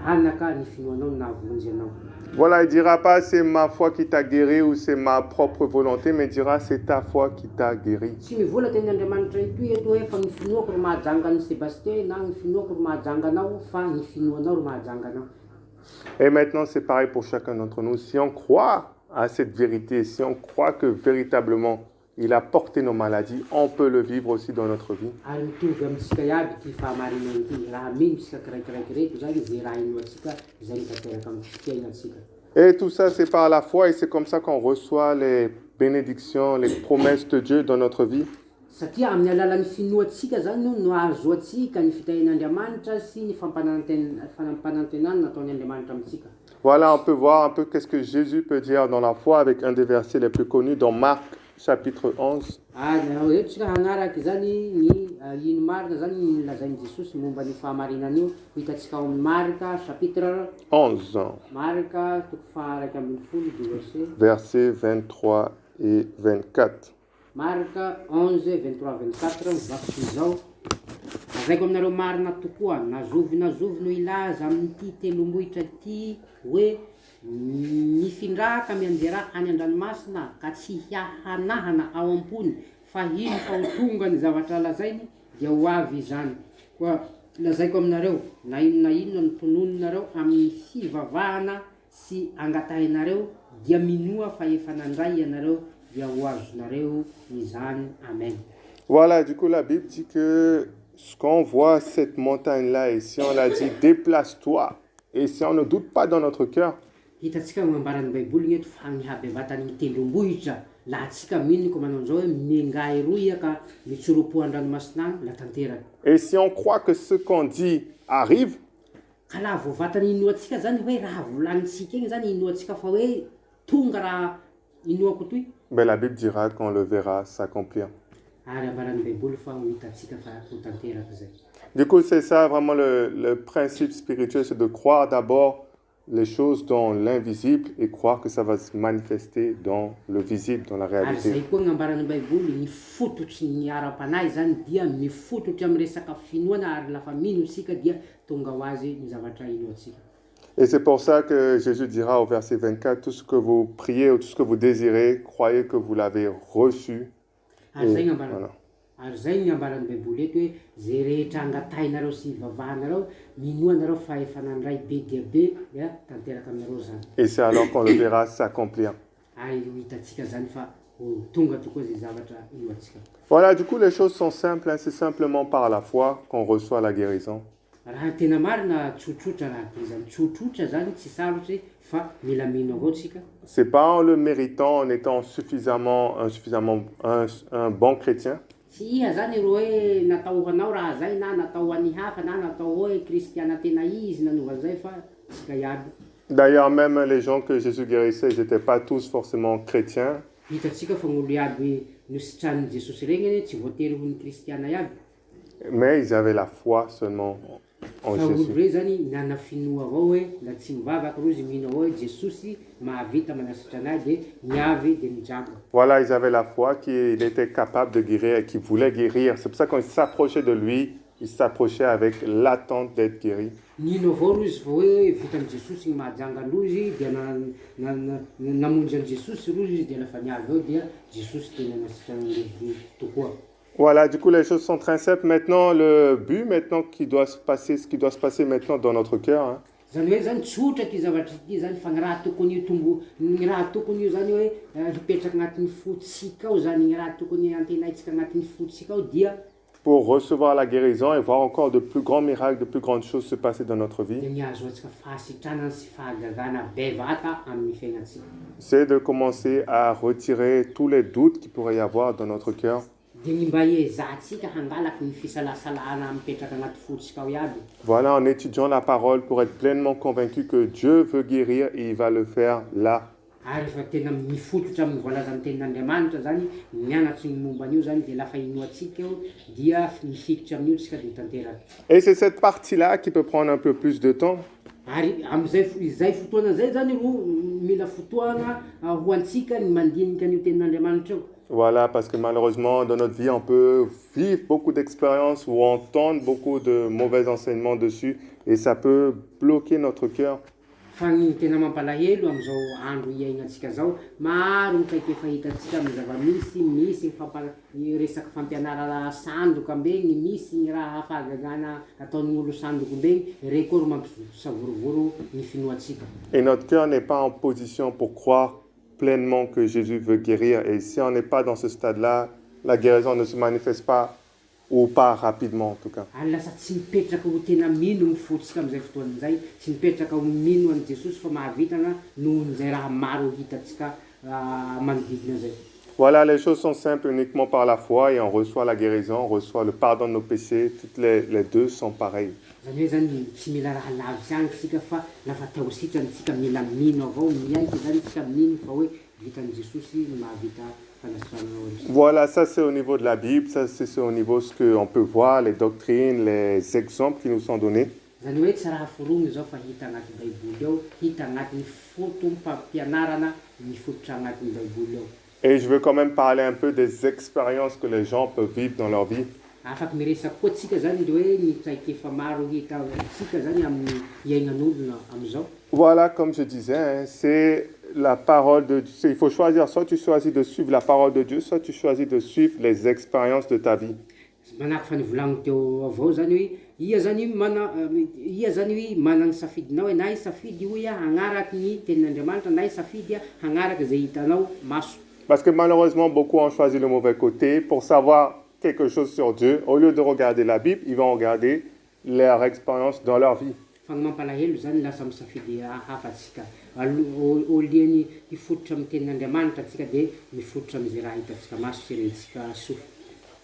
anaka ny finoanao no nahavonjy anao. Voilà, il ne dira pas c'est ma foi qui t'a guéri ou c'est ma propre volonté, mais il dira c'est ta foi qui t'a guéri. Tsy mivola teny Andriamanitra eto hoe fa ny finoako ro mahajanga ny Sébastien na ny finoako ro mahajanga anao, fa ny finoanao ro mahajanga anao. Et maintenant, c'est pareil pour chacun d'entre nous. Si on croit à cette vérité, si on croit que véritablement il a porté nos maladies, on peut le vivre aussi dans notre vie. Ary mitovy amintsika iaby ity fahamarinana ity, raha minitsika kiraikiraiky reto zany zay raha inoatsika zay mitateraka amin'ny fiainatsika. Et tout ça, c'est par la foi et c'est comme ça qu'on reçoit les bénédictions, les promesses de Dieu dans notre vie. Satria amin'ny alalan'ny finoatsika zany no azoatsika ny fitahin'Andriamanitra sy ny fampanantenana nataony Andriamanitra amintsika. Voilà, on peut voir un peu qu'est-ce que Jésus peut dire dans la foi avec un des versets les plus connus dans Marc chapitre 11. Etsika hanaraka zany ny ino marina zany ny lazain'i Jesosy momba ny fahamarinana io, hitatsika amin'ny Marka chapitre 11, Marka toko faharaiky ambin'ny folo versets 23 et 24. Marka 11, 23, 24 mivaky izao. Lazaiko aminareo marina tokoa, nazovy no ilaza amin'ity telombohitra ity hoe nifindraka mianjera any an-dranomasina ka tsy hiahanahana ao am-pony, fa ino fa ho tonga ny zavatra lazainy dia ho avy izany. Koa lazaiko aminareo na inona no tononinareo amin'ny fivavahana sy angatahinareo dia minoa fa efa nandray ianareo dia ho azonareo izany. Amen. Voilà, du coup la Bible dit que ce qu'on voit cette montagne-là, et si on la dit déplace-toi, et si on ne doute pas dans notre cœur, hitatsika mambaran'ny Baiboly eto fa ny habevatan'ny tendrombohitra la atsika miniko manao an'izao hoe mengay roya ka mitsoropohan-dranomasina la tanteraka. Et si on croit que ce qu'on dit arrive, ka la voavatany inoatsika zany hoe raha volanitsika iny zany inoatsika fa hoe tonga raha inoako toy, ben la Bible dira qu'on le verra s'accomplir. Ary ambaran'ny Baiboly fa ho hitatsika fa ho tanteraka zay. Du coup, c'est ça vraiment le principe spirituel, c'est de croire d'abord les choses dans l'invisible et croire que ça va se manifester dans le visible, dans la Ary réalité. zay koa gn'ambaran'ny Baiboly ny fototry ny ara-panahy zany dia mifototry amin'ny resaka finoana ary lafa mino isika dia tonga ho azy ny zavatra inoatsika. Et c'est pour ça que Jésus dira au verset 24, tout ce que vous priez ou tout ce que vous désirez, croyez que vous l'avez reçu. Ary zay Voilà. gn'ambaran'ny Ary zay ny ambaran'ny Baiboly eto hoe zay rehetra angatahinareo sy ivavahanareo minoanareo fa efa nandray be dia be dia tanteraka aminareo zany. Et c'est alors qu'on le verra s'accomplir. Ary ho hitatsika zany fa ho tonga tokoa zay zavatra inoatsika. Voilà, du coup les choses sont simples, hein. C'est simplement par la foi qu'on reçoit la guérison. Raha tena marina tsotsotra raha ty zany, tsotsotra zany tsy sarotsy fa mila mino avao tsika. C'est pas en le méritant, en étant un bon chrétien. Tsy iha zany ro hoe natao hanao raha zay na natao an'ny hafa na natao hoe kristiana tena izy nanovan'izay fa tsika iaby. D'ailleurs, même les gens que Jésus guérissait, ils n'étaient pas tous forcément chrétiens. Hitatsika fa gn'olo iaby nositran'i Jesosy regny tsy voatery ho ny kristiana iaby. Mais ils avaient la foi seulement en Fa olo Jésus. re zany nana finoa avao hoe la tsy mivavaky rozy mino avao hoe Jesosy mahavita manasitra anazy de miavy de mijabo. Voilà, ils avaient la foi qu'il était capable de guérir et qu'il voulait guérir. C'est pour ça qu'on s'approchait de lui, ils s'approchaient avec l'attente d'être guéri. Nino avao rozy fa hoe vitan'i Jesosy ny mahajanga androzy dia namonjy an'i Jesosy rozy dia lafa niavy eo dia Jesosy tena nasitra androzy tokoa. Voilà, du coup, les choses sont très simples. Maintenant, le but maintenant qui doit se passer, ce qui doit se passer maintenant dans notre cœur, hein, Zany hoe zany tsotra ty zavatra ty zany fa ny raha tokony io ny raha tokony io zany hoe hipetraka agnatin'ny fotsika ao zany ny raha tokony antenaitsika agnatin'ny fotsika ao dia pour recevoir la guérison et voir encore de plus grands miracles, de plus grandes choses se passer dans notre vie, dia miazo atsika fahasitrana sy fahagagana bevata amin'ny fiainatsika. c'est de commencer à retirer tous les doutes qu'il pourrait y avoir dans notre cœur. Dia ny mba ezahatsika hangalaky ny fisalasalahana mipetraka agnaty fotsika ao iaby. Voilà, en étudiant la parole pour être pleinement convaincu que Dieu veut guérir et il va le faire là. Ary efa tena mifototra amin'ny voalazan'ny tenin'Andriamanitra zany mianatry ny momba an'io zany dia lafa inoatsika eo dia mifikitra amin'io tsika dia tanteraka. Et c'est cette partie-là qui peut prendre un peu plus de temps. Ary am'izay fotoana zay zany ro mila fotoana ho antsika ny mandinika an'io tenin'Andriamanitra eo. Voilà, parce que malheureusement, dans notre vie, on peut vivre beaucoup d'expériences ou entendre beaucoup de mauvais enseignements dessus, et ça peut bloquer notre cœur. Fa ny tena mampalahelo am'izao andro iaignatsika zao, maro mikaiky efa hitantsika amy zava-misy, misy ny resaky fampianarana sandoka mbegny, misy ny raha fahagagana ataon'olo sandoko mbegny, rey koa ro mampisavorovoro ny finoatsika. Et notre cœur n'est pas en position pour croire pleinement que Jésus veut guérir. Et si on n'est pas dans ce stade-là, la guérison ne se manifeste pas, ou pas rapidement en tout cas. Ary lasa tsy mipetraka ho tena mino ny fotsika am'izay fotoan'izay, tsy mipetraka ho mino an'i Jesosy fa mahavitana noho n'izay raha maro hitantsika manodidina zay. Voilà, les choses sont simples uniquement par la foi et on reçoit la guérison, on reçoit le pardon de nos péchés. Toutes les deux sont pareilles. Zany hoe zany tsy mila raha lavitsy any tsika fa lafa tao sitratsika mila mino avao miaiky zany tsika mino fa hoe vitan'i Jesosy mahavita fanasitranana. Voilà, ça c'est au niveau de la Bible, ça c'est au niveau de ce qu'on peut voir, les doctrines, les exemples qui nous sont donnés. Zany hoe tsy raha forony zao fa hita agnaty baiboly ao, hita agnatin'ny fotom-pampianarana ny fototra agnatin'ny baiboly ao. Et je veux quand même parler un peu des expériences que les gens peuvent vivre dans leur vie. Afaky miresaky koa tsika zany le hoe ny tsaiky efa maro hitatsika zany amin'ny iainan'olona am'izao. Voilà, comme je disais, hein, c'est la parole de Dieu. Il faut choisir, soit tu choisis de suivre la parole de Dieu, soit tu choisis de suivre les expériences de ta vie. Manahaky fa nivolagno teo avao zany hoe ia zany hoe manana safidinao hoe na isafidy hoe hagnaraky ny tenin'Andriamanitra na isafidy hagnaraky zay hitanao maso. Parce que malheureusement, beaucoup ont choisi le mauvais côté pour savoir quelque chose sur Dieu. Au lieu de regarder la Bible, ils vont regarder leur expérience dans leur vie. Fa ny mampalahelo zany lasa misafidy hafa atsika oliany hifototra amin'ny tenin'Andriamanitra atsika de mifototra am'izay raha hitatsika maso sy rentsika sofy.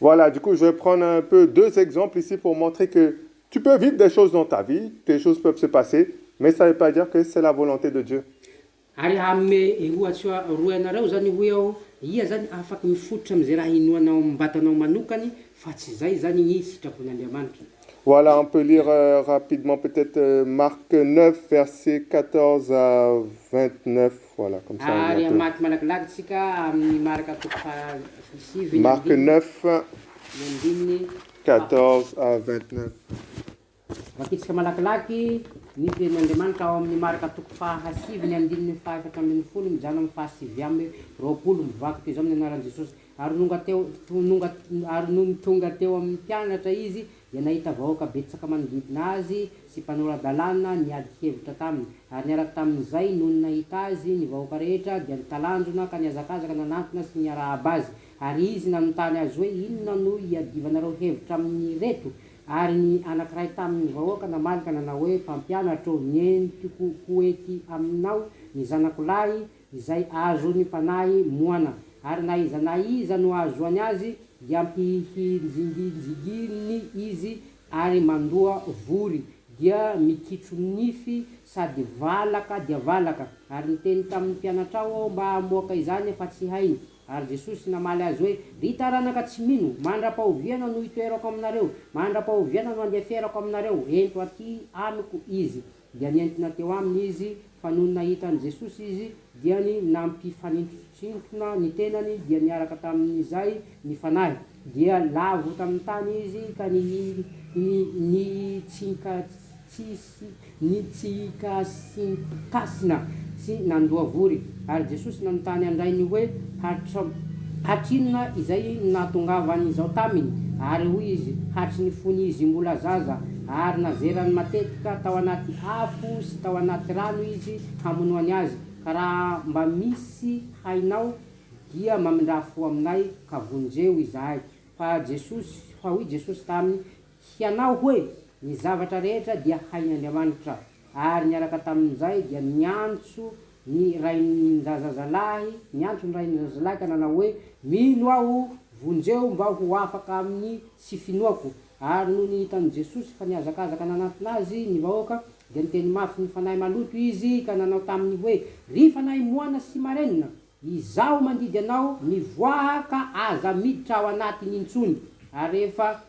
Voilà, du coup, je vais prendre un peu deux exemples ici pour montrer que tu peux vivre des choses dans ta vie, des choses peuvent se passer, mais ça ne veut pas dire que c'est la volonté de Dieu. Ary ame ohatsy roa anareo zany hoe ao ia zany afaky mifototra am'izay raha inoanao mbatanao manokany fa tsy zay zany ny sitrapon'Andriamanitra. Voilà, on peut lire rapidement peut-être Marc 9, versets 14 à 29. Voilà, comme ça. Ary amaty malakilaky tsika amin'ny maraka toko sivy. Marc 9, andininy 14 à 29. Vakitsika malakilaky ny tenin'Andriamanitra ao amin'ny maraka toko fahasivy ny andininy fahaefatra ambin'ny folo mijano amin'ny fahasivy amby roapolo mivaky teo zao amin'ny anaran'i Jesosy. Ary noho tonga teo amin'ny mpianatra izy dia nahita vahoaka betsaka manodidina azy sy mpanora-dalàna niady hevitra taminy. Ary niaraka tamin'izay noho nahita azy ny vahoaka rehetra dia nitalanjona ka niazakazaka nanantona sy niarahaba azy. Ary izy nanontany azy hoe inona no iadivanareo hevitra amin'ny reto. Ary ny anankiray tamin'ny vahoaka namalika nanao hoe mpampianatro nientiko hoety aminao ny zanako lahy izay azony mpanahy moana. Ary na iza no azoany azy dia ampihinjiginy izy ary mandoa vory dia mikitro nify sady valaka dia valaka. Ary niteny tamin'ny mpianatra ao mba hamoaka izany fa tsy hainy. Ary Jesosy namaly azy hoe ry taranaka tsy mino, mandra-pahoviana no itoerako aminareo, mandra-pahoviana no andeferako aminareo, ento aty amiko izy. Dia nientina teo aminy izy fa noho nahitany Jesosy izy dia ny nampifanintsintsintona ny tenany dia niaraka tamin'izay ny fanahy. Dia lavo tamin'ny tany izy ka nitsikasinkasina sy nandoa vory. Ary Jesosy nanontany andrainy hoe hatrinona izay natongavany izao taminy. Ary hoy izy hatry ny fony izy mbola zaza ary nazerany matetika tao anaty afo sy tao anaty rano izy hamonoany azy. Ka raha mba misy hainao dia mamindrafo aminay ka vonjeo izahay. Fa hoy Jesosy taminy hianao hoe ny zavatra rehetra dia hain'Andriamanitra. Ary niaraka tamin'izay dia niantso ny rain'ny zazalahy ka nanao hoe mino aho vonjeo mba ho afaka amin'ny sy finoako. Ary noho nihitany Jesosy fa niazakazaka nanantona azy ny vahoaka dia niteny mafy ny fanahy maloto izy ka nanao taminy hoe ry fanahy moana sy marenina, izaho mandidy anao mivoaha ka aza miditra ao anatiny intsony. Ary rehefa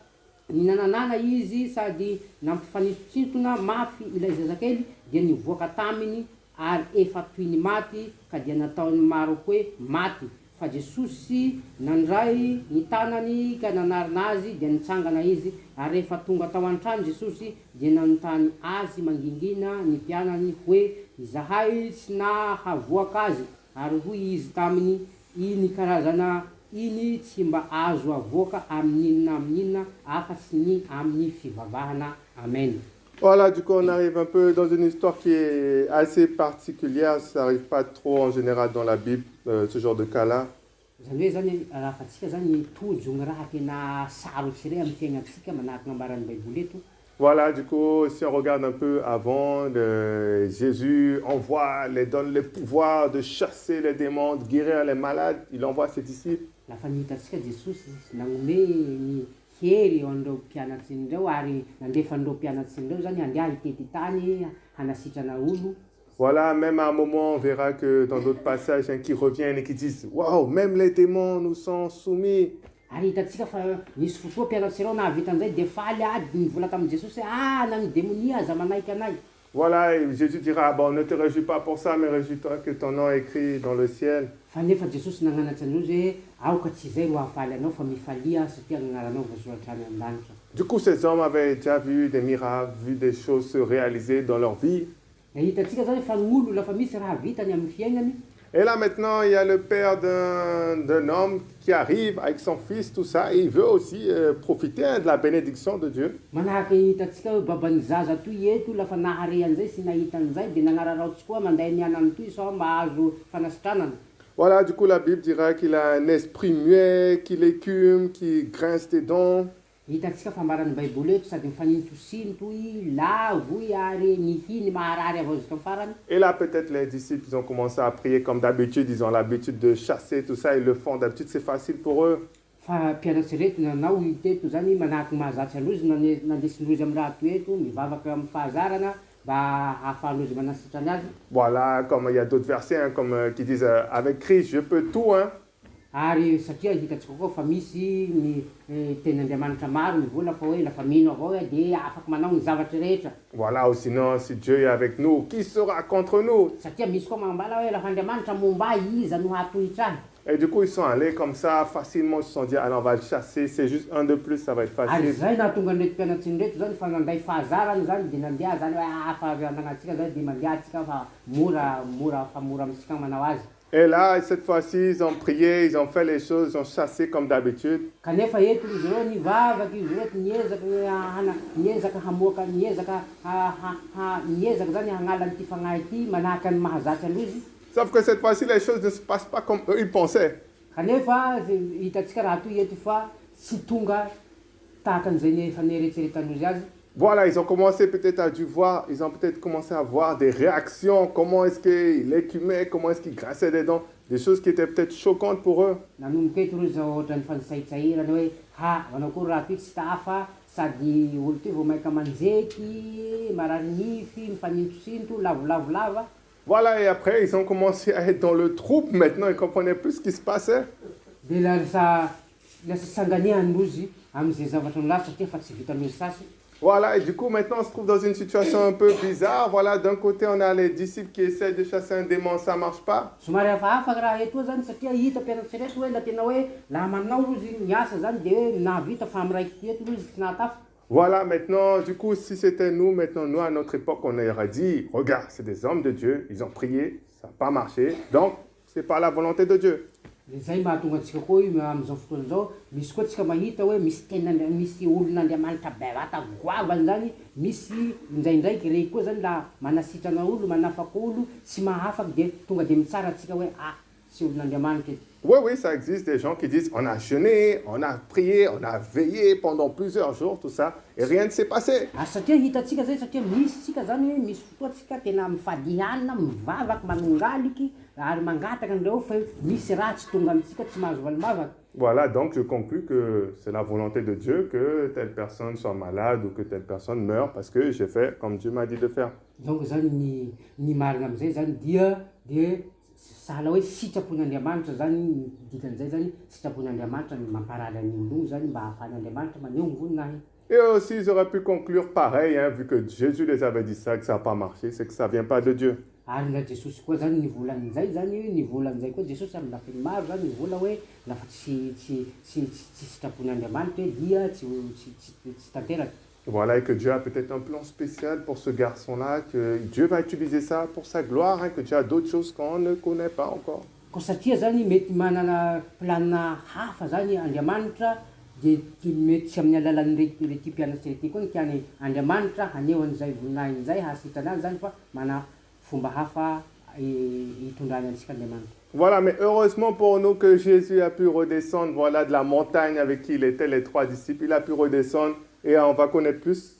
ninananana izy sady nampifanintsintsintona mafy ilay zazakely dia nivoaka taminy ary efa toy ny maty ka dia nataony maro hoe maty. fa Jesosy nandray ny tanany ka nanarina azy dia nitsangana izy ary rehefa tonga tao an-trano Jesosy dia nanontany azy mangingina ny mpianany hoe izahay tsy nahavoaka azy ary hoy izy taminy iny karazana iny tsy mba azo avoaka amin'inona afa-tsy ny amin'ny fivavahana. Amen. Voilà, du coup, on arrive un peu dans une histoire qui est assez particulière. Ça n'arrive pas trop en général dans la Bible, ce genre de cas-là. Zany hoe zany rahafatsika zany tojogny raha tena sarotsy re amin'ny fiainatsika manahaka nambaran'ny Baiboly eto. Voilà, du coup, si on regarde un peu avant, Jésus donne le pouvoir de chasser les démons, de guérir les malades. Il envoie ses disciples. Lafa nihitatsika Jesosy nagnome ny hery eo an'ireo mpianatsiny ireo ary nandefan'ireo mpianatsiny ireo zany handeha hitety tany hanasitrana olo. Voilà, même à un moment, on verra que dans d'autres passages, qui reviennent et qui disent « Waouh, même les démons nous sont soumis ». Ary hitatsika fa nisy fotoa mpianatsy ireo nahavita an'izay dia faly ady nivola tamin'i Jesosy hoe na ny démonia aza manaiky anay. Voilà, et Jésus dira, bon, ne te réjouis pas pour ça, mais réjouis-toi que ton nom est écrit dans le ciel. Fa nefa Jesosy nagnanatra an'io hoe aoka tsy izay ro hafaly anao fa mifalia satria agnaranao voasoratra any an-danitra. Du coup, ces hommes avaient déjà vu des miracles, vu des choses se réaliser dans leur vie. Hitatsika zany fa gn'olo lafa misy raha vitany amin'ny fiainany. Et là maintenant, il y a le père d'un homme qui arrive avec son fils, tout ça, et il veut aussi profiter de la bénédiction de Dieu. Manahaka hitatsika hoe baban'ny zaza toy eto lafa nahare an'izay sy nahita an'izay dia nagnararaotsy koa manday ny anany toy sao mba azo fanasitranana. Voilà, du coup la Bible dira qu'il a un esprit muet, qu'il écume, qui grince des dents. Hitatsika fambaran'ny Baiboly eto sady mifaninitosiny toy lavo ary mihiny maharary avao izy farany. Et là peut-être les disciples ils ont commencé à prier comme d'habitude, ils ont l'habitude de chasser tout ça, ils le font d'habitude, c'est facile pour eux. Fa mpianatsy reto nanao iteto zany manahaky mahazatsy alozy nandesindrozy amin'ny raha toy eto mivavaka amin'ny fahazarana mba hahafahandrozy manasitrany azy. Voilà, comme il y a d'autres versets qui disent avec Christ je peux tout, hein. Ary satria hitatsika koa fa misy ny ten'Andriamanitra maro mivola fa hoe lafa mino avao dia afaka manao ny zavatra rehetra. Voilà, ou sinon si Dieu est avec nous, qui sera contre nous? Satria misy koa mambala hoe lafa Andriamanitra momba iza no hatohitra ahy. Et du coup, ils sont allés comme ça, facilement, ils se sont dit, alors on va le chasser, c'est juste un de plus, ça va être Ary facile. zay nahatonga nreto mpianatsiny reto zany fa nanday fahazarany zany dia nandeha zany hoe afa anagnantsika zany dia mandeha atsika fa mora amintsika manao azy. Et là, cette fois-ci, ils ont prié, ils ont fait les choses, ils ont chassé comme d'habitude. Kanefa eto izy ireo nivavaky izy reto niezaka hamoaka niezaka zany hagnala an'ity fagnahy ity manahaka ny mahazatsy alozy. Sauf que cette fois-ci, les choses ne se passent pas comme eux, ils pensaient. Kanefa hitatsika raha toy eto fa tsy tonga tahaka an'izay efa nieritseretanozy azy. Voilà, ils ont commencé peut-être ils ont peut-être commencé à voir des réactions, comment est-ce qu'il écumait, comment est-ce qu'il grinçait des dents, des choses qui étaient peut-être choquantes pour eux. Nanomboka eto rozy zao ohatrany fanisahitsahirana hoe manao kory raha toy tsy tafa sady olo toy vao maika manjeky marary nify mifanintosinto lava. Voilà, et après, ils ont commencé à être dans le trouble. Maintenant, ils ne comprenaient plus ce qui se passait. Dia lasa sanganihan'rozy amin'izay zavatra milasy satria fa tsy vitan'olo sasy. Voilà, et du coup, maintenant, on se trouve dans une situation un peu bizarre. Voilà, d'un côté, on a les disciples qui essaient de chasser un démon, ça ne marche pas. Somary hafahafa raha etoa zany satria hita mpianatsy reto hoe la tena hoe laha manao rozy ny asa zany dia hoe nahavita fa amin'ny raiky eto rozy tsy nahatafa. Voilà, maintenant, du coup, si c'était nous, à notre époque, on aurait dit, regarde, c'est des hommes de Dieu, ils ont prié, ça n'a pas marché, donc, c'est pas la volonté de Dieu. Zay mahatonga antsika koa amin'izao fotoana zao misy koa tsika mahita hoe misy olon'Andriamanitra bevata goavany zany misy indraindraiky rey koa zany la manasitrana olo manafaka olo tsy mahafaky dia tonga dia mitsara atsika hoe tsy olon'Andriamanitra. Oui, ça existe des gens qui disent on a jeûné, on a prié, on a veillé pendant plusieurs jours, tout ça, et rien ne s'est passé. Satria hitatsika zay satria misy tsika zany hoe misy fotoa tsika tena mifady hanina mivavaky manongaliky ary mangataka an'ireo fa misy raha tsy tonga amitsika tsy mahazo valimavaka. Voilà, donc je conclus que c'est la volonté de Dieu que telle personne soit malade ou que telle personne meure parce que j'ai fait comme Dieu m'a dit de faire. Donc zany ny marina am'izay zany dia sahala hoe sitrapon'Andriamanitra zany dikan'izay zany sitrapon'Andriamanitra ny mamparary ny olono zany mba ahafahan'Andriamanitra maneho ny voninahiny. Et aussi, ils auraient pu conclure pareil, vu que Jésus les avait dit ça, que ça n'a pas marché, c'est que ça ne vient pas de Dieu. Ary na Jesosy koa zany nivolan'izay zany nivolan'izay koa Jesosy amin'ny lafiny maro zany nivola hoe lafa tsy sitrapon'Andriamanitra hoe dia tsy tanteraka. Voilà, et que Dieu a peut-être un plan spécial pour ce garçon-là, que Dieu va utiliser ça pour sa gloire, hein, que Dieu a d'autres choses qu'on ne connaît pas encore. Ko satria zany mety manana planina hafa zany Andriamanitra de mety tsy amin'ny alalan'irety mpianatsy rety koa tiany Andriamanitra haneho an'izay voninahiny izay hahasitrana azy zany fa mana fomba hafa hitondrany antsika Andriamanitra. Voilà, mais heureusement pour nous que Jésus a pu redescendre, voilà, de la montagne avec qui il était, les 3 disciples. Il a pu redescendre et on va connaître plus.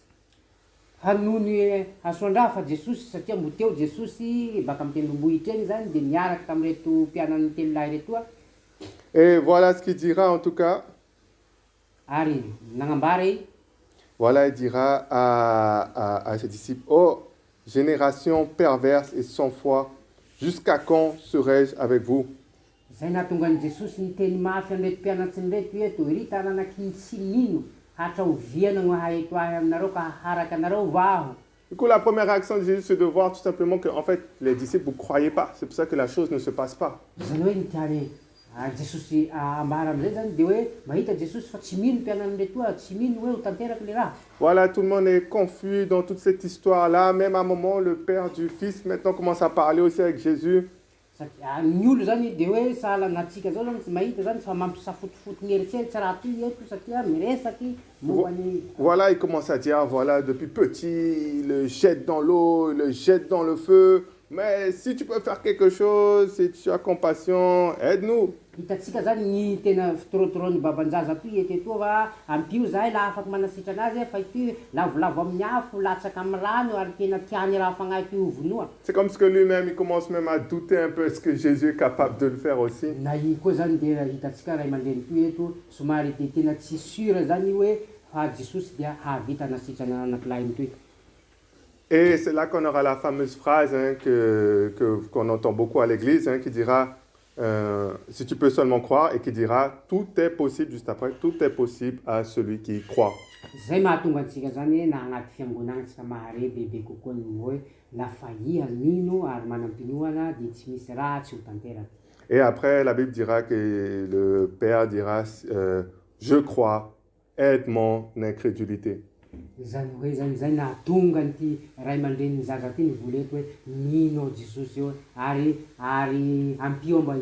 Hanony asoandra fa Jesosy satria mbo teo Jesosy baka amin'ny tendrombohitra eny zany de niaraka tamin'reto mpianany telo lahy retoa. Et voilà ce qu'il dira en tout cas. Ary nagnambara i. Voilà, il dira à ses disciples, oh, génération perverse et sans foi, jusqu'à quand serai-je avec vous? Zay nahatonga ny Jesosy niteny mafy an'reto mpianatsiny reto hoe toy ry tanànaky tsy mino hatra oviana no haheto ahy aminareo ka haharaka anareo vaho. Du coup, la première réaction de Jésus, c'est de voir tout simplement que, en fait, les disciples, vous ne croyez pas. C'est pour ça que la chose ne se passe pas. Zany hoe nitiany Jesosy ambara am'izay zany de hoe mahita Jesosy fa tsy mino mpianany retoa tsy mino hoe ho tanteraky le raha. Voilà, tout le monde est confus dans toute cette histoire-là. Même à un moment, le père du fils maintenant commence à parler aussi avec Jésus. Ny olo zany de hoe sahala natsika zao zany tsy mahita zany fa mampisafotofoto ny eritseritsy raha toy eto satria miresaky mombany. Voilà, il commence à dire, voilà, depuis petit, il le jette dans l'eau, il le jette dans le feu. Mais si tu peux faire quelque chose, si tu as compassion, aide-nous. Hitatsika zany ny tena fitorotoroan'ny babanjaza toy eteto fa ampio zahay laha afaky manasitrana azy fa ity lavolavo amin'ny afo latsaka amin'ny rano ary tena tiany raha fagnahy toy vonoa. C'est comme ce que lui-même, il commence même à douter un peu, est-ce que Jésus est capable de le faire aussi? Na i koa zany de hitatsika ray aman-dreny toy eto somary de tena tsy sura zany hoe fa Jesosy dia havita nasitrana anakilahiny toy. Et c'est là qu'on aura la fameuse phrase hein, qu'on entend beaucoup à l'église, hein, qui dira, si tu peux seulement croire, et qui dira, tout est possible, juste après, tout est possible à celui qui croit. Zay mahatonga antsika zany na agnaty fiangonagnatsika mahare bebe kokoa ny hoe lafa iha mino ary manampinoana de tsy misy raha tsy ho tanteraky. Et après, la Bible dira que le Père dira, je crois, aide mon incrédulité. Zany hoe zany zay nahatonga nyty ray aman-dreny zaza ty nivoleto hoe mino Jesosy eo ary ampio mba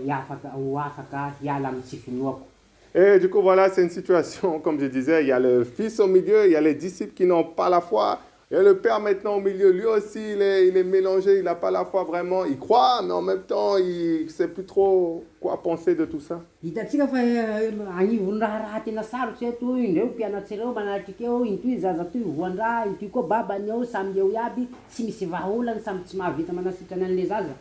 ho afaka hiala amin'ny tsy finoako. Et du coup, voilà, c'est une situation, comme je disais, il y a le Fils au milieu, il y a les disciples qui n'ont pas la foi, il y a le Père maintenant au milieu, lui aussi, il est mélangé, il n'a pas la foi vraiment, il croit, mais en même temps, il ne sait plus trop quoi penser de tout ça. Hitatsika fa agnivony raha tena sarotsy eto indreo mpianatsy ireo manatrika eo intoy zaza toy voan-draha intoy koa babany eo samy eo iaby tsy misy vahaolany samy tsy mahavita manasitrana an'le zaza.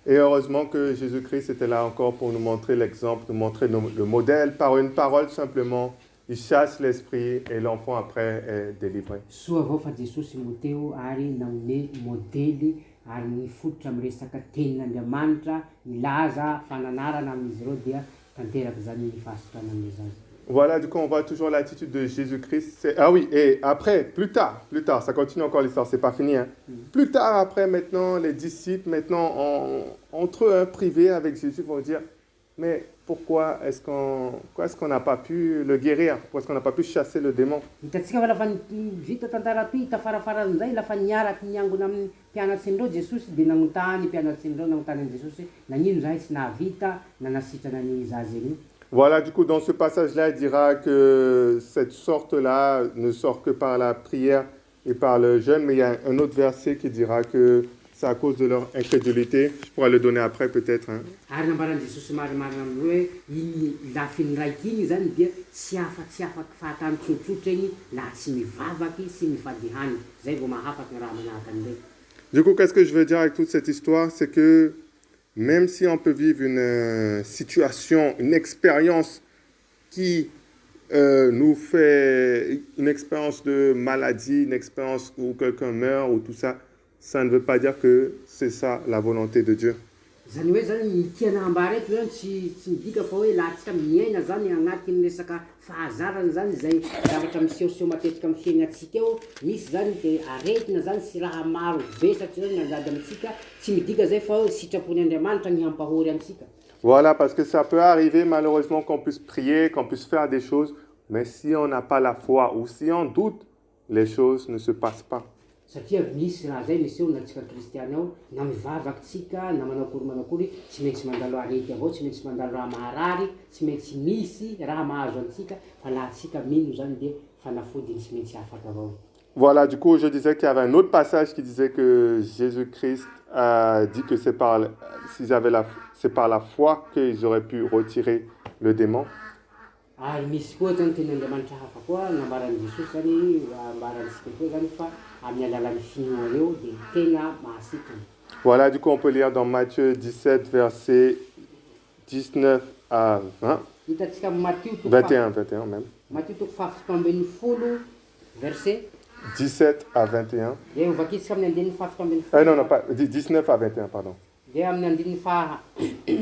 Et heureusement que Jésus-Christ était là encore pour nous montrer l'exemple, nous montrer le modèle par une parole simplement. Il chasse l'esprit et l'enfant après est délivré. Soa avao fa Jesosy mo teo ary nanome modely ary nifototra amin'ny resaka tenin'Andriamanitra ilaza fananarana amin'izy ireo dia tanteraky zany ny fahasitrana amin'ny zaza. Voilà, du coup, on voit toujours l'attitude de Jésus-Christ. Ah oui, et après, plus tard, ça continue encore l'histoire, c'est pas fini. Hein. Plus tard, après, maintenant, les disciples, maintenant, entre eux, hein, privés avec Jésus, vont dire, mais pourquoi est-ce qu'on n'a pas pu le guérir? Pourquoi est-ce qu'on n'a pas pu chasser le démon? Hitatsika fa lafa vita tantara toy tafarafaran'izay lafa niaraky niangona amin'ny mpianatsindreo Jesosy de nagnontany mpianatsindreo nagnontany an Jesosy nagnino zahay tsy nahavita nanasitrana ny zaza iny. Voilà, du coup, dans ce passage-là, il dira que cette sorte-là ne sort que par la prière et par le jeûne, mais il y a un autre verset qui dira que c'est à cause de leur incrédulité. Je pourrais le donner après peut-être. Hein. Ary nambaran'i Jesosy marimarina amin'ny hoe iny lafiny raiky iny zany dia tsy afaky fahatany tsotsotra igny laha tsy mivavaky sy mifandihany. Zay vao mahafaky ny raha manahaka an'ireny. Du coup, qu'est-ce que je veux dire avec toute cette histoire? C'est que même si on peut vivre une situation, une expérience qui nous fait une expérience de maladie, une expérience où quelqu'un meurt ou tout ça, ça ne veut pas dire que c'est ça la volonté de Dieu. Zany hoe zany mitiana hambara eto zany tsy midika fa hoe laha antsika miaina zany agnatin'ny resaka fahazarana zany zay zavatra misehoseho matetika amin'ny fiainantsika eo, misy zany de aretina zany sy raha maro vesatra zany mandady amintsika, tsy midika zay fa sitrapon'ny Andriamanitra ny hampahory antsika. Voilà, parce que ça peut arriver malheureusement qu'on puisse prier, qu'on puisse faire des choses, mais si on n'a pas la foi ou si on doute, les choses ne se passent pas. Satria misy raha zay miseho na antsika kristiana ao, na mivavakintsika na manakory tsy maintsy mandalo arety avao, tsy maintsy mandalo raha maharary, tsy maintsy misy raha mahazo antsika, fa laha antsika mino zany de fanafodiny tsy maintsy afaka avao. Voilà, du coup, je disais qu'il y avait un autre passage qui disait que Jésus-Christ a dit que c'est par la foi qu'ils auraient pu retirer le démon. Ary misy koa zany tenin'Andriamanitra hafa koa nambaran'i Jesosy zany ambarantsika koa zany fa amin'ny alalan'ny finoana eo de tena mahasitona. Voilà, du coup, on peut lire dans Matthieu 17, versets 19 à 20. Hitantsika Matthieu 21 même. Matthieu toko fahafito ambin'ny folo verset 17 à 21. de ovakitsika amin'ny andinin'ny fahafito ambin'ny folo. Non, pas 19 à 21, pardon. De amin'ny andin'ny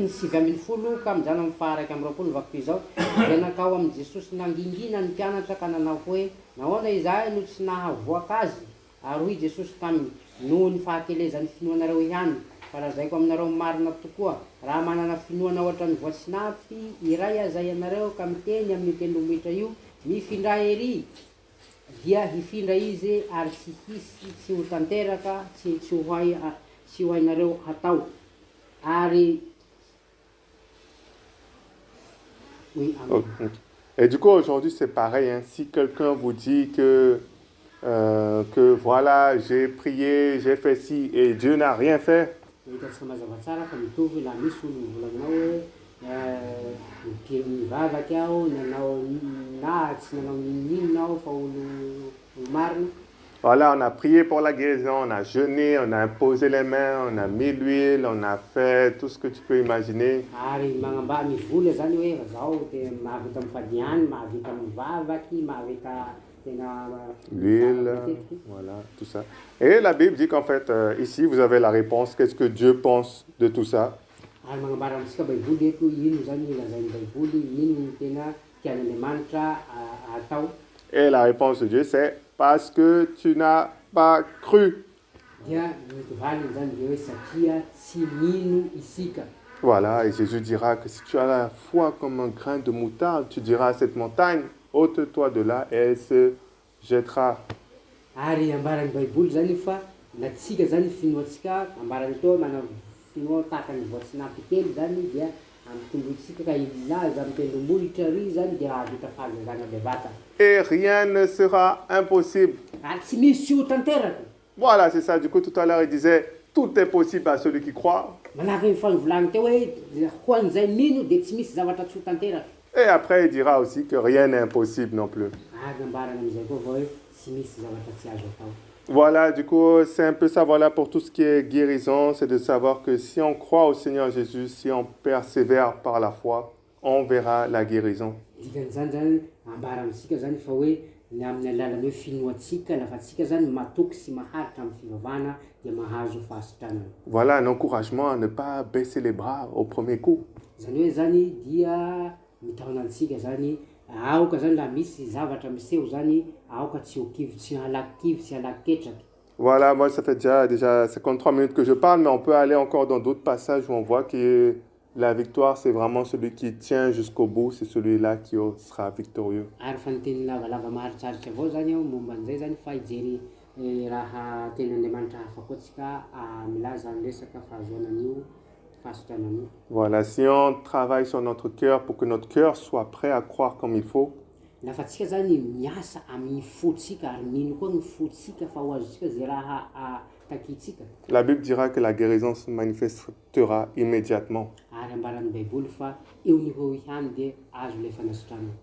sivy ambin'ny folo ka mijano amin'ny faharaiky amby roapolo vakiko izao de nakao amin'i Jesosy nangingina ny mpianatra ka nanao hoe nahoana izahay no tsy nahavoaka azy, ary hoy Jesosy taminy noho ny fahakelezan'ny finoanareo ihany, fa lazaiko aminareo marina tokoa raha manana finoana ohatra ny voatsinapy iray azay ianareo ka miteny amin'ny tendrombohitra io mifindra ery, dia hifindra izy ary tsy hisy tsy ho tanteraka tsy ho hainareo hatao. Ari... Oui, okay. Et du coup, aujourd'hui, c'est pareil. Hein. Si quelqu'un vous dit que voilà, j'ai prié, j'ai fait ci et Dieu n'a rien fait. Voilà, on a prié pour la guérison, on a jeûné, on a imposé les mains, on a mis l'huile, on a fait tout ce que tu peux imaginer. L'huile, voilà, tout ça. Et la Bible dit qu'en fait, ici, vous avez la réponse. Qu'est-ce que Dieu pense de tout ça? Et la réponse de Dieu, c'est parce que tu n'as pas cru. Voilà, et Jésus dira que si tu as la foi comme un grain de moutarde, tu diras à cette montagne, ôte-toi de là, et elle se jettera. Et rien ne sera impossible. Voilà, c'est ça. Du coup, tout à l'heure, il disait, tout est possible à celui qui croit. Et après, il dira aussi que rien n'est impossible non plus. Voilà, du coup, c'est un peu ça, voilà, pour tout ce qui est guérison, c'est de savoir que si on croit au Seigneur Jésus, si on persévère par la foi, on verra la guérison. Voilà un encouragement à ne pas baisser les bras au premier coup. Voilà, moi ça fait déjà 53 minutes que je parle, mais on peut aller encore dans d'autres passages où on voit que la victoire, c'est vraiment celui qui tient jusqu'au bout, c'est celui-là qui sera victorieux. Voilà, si on travaille sur notre cœur pour que notre cœur soit prêt à croire comme il faut, la Bible dira que la guérison se manifestera immédiatement.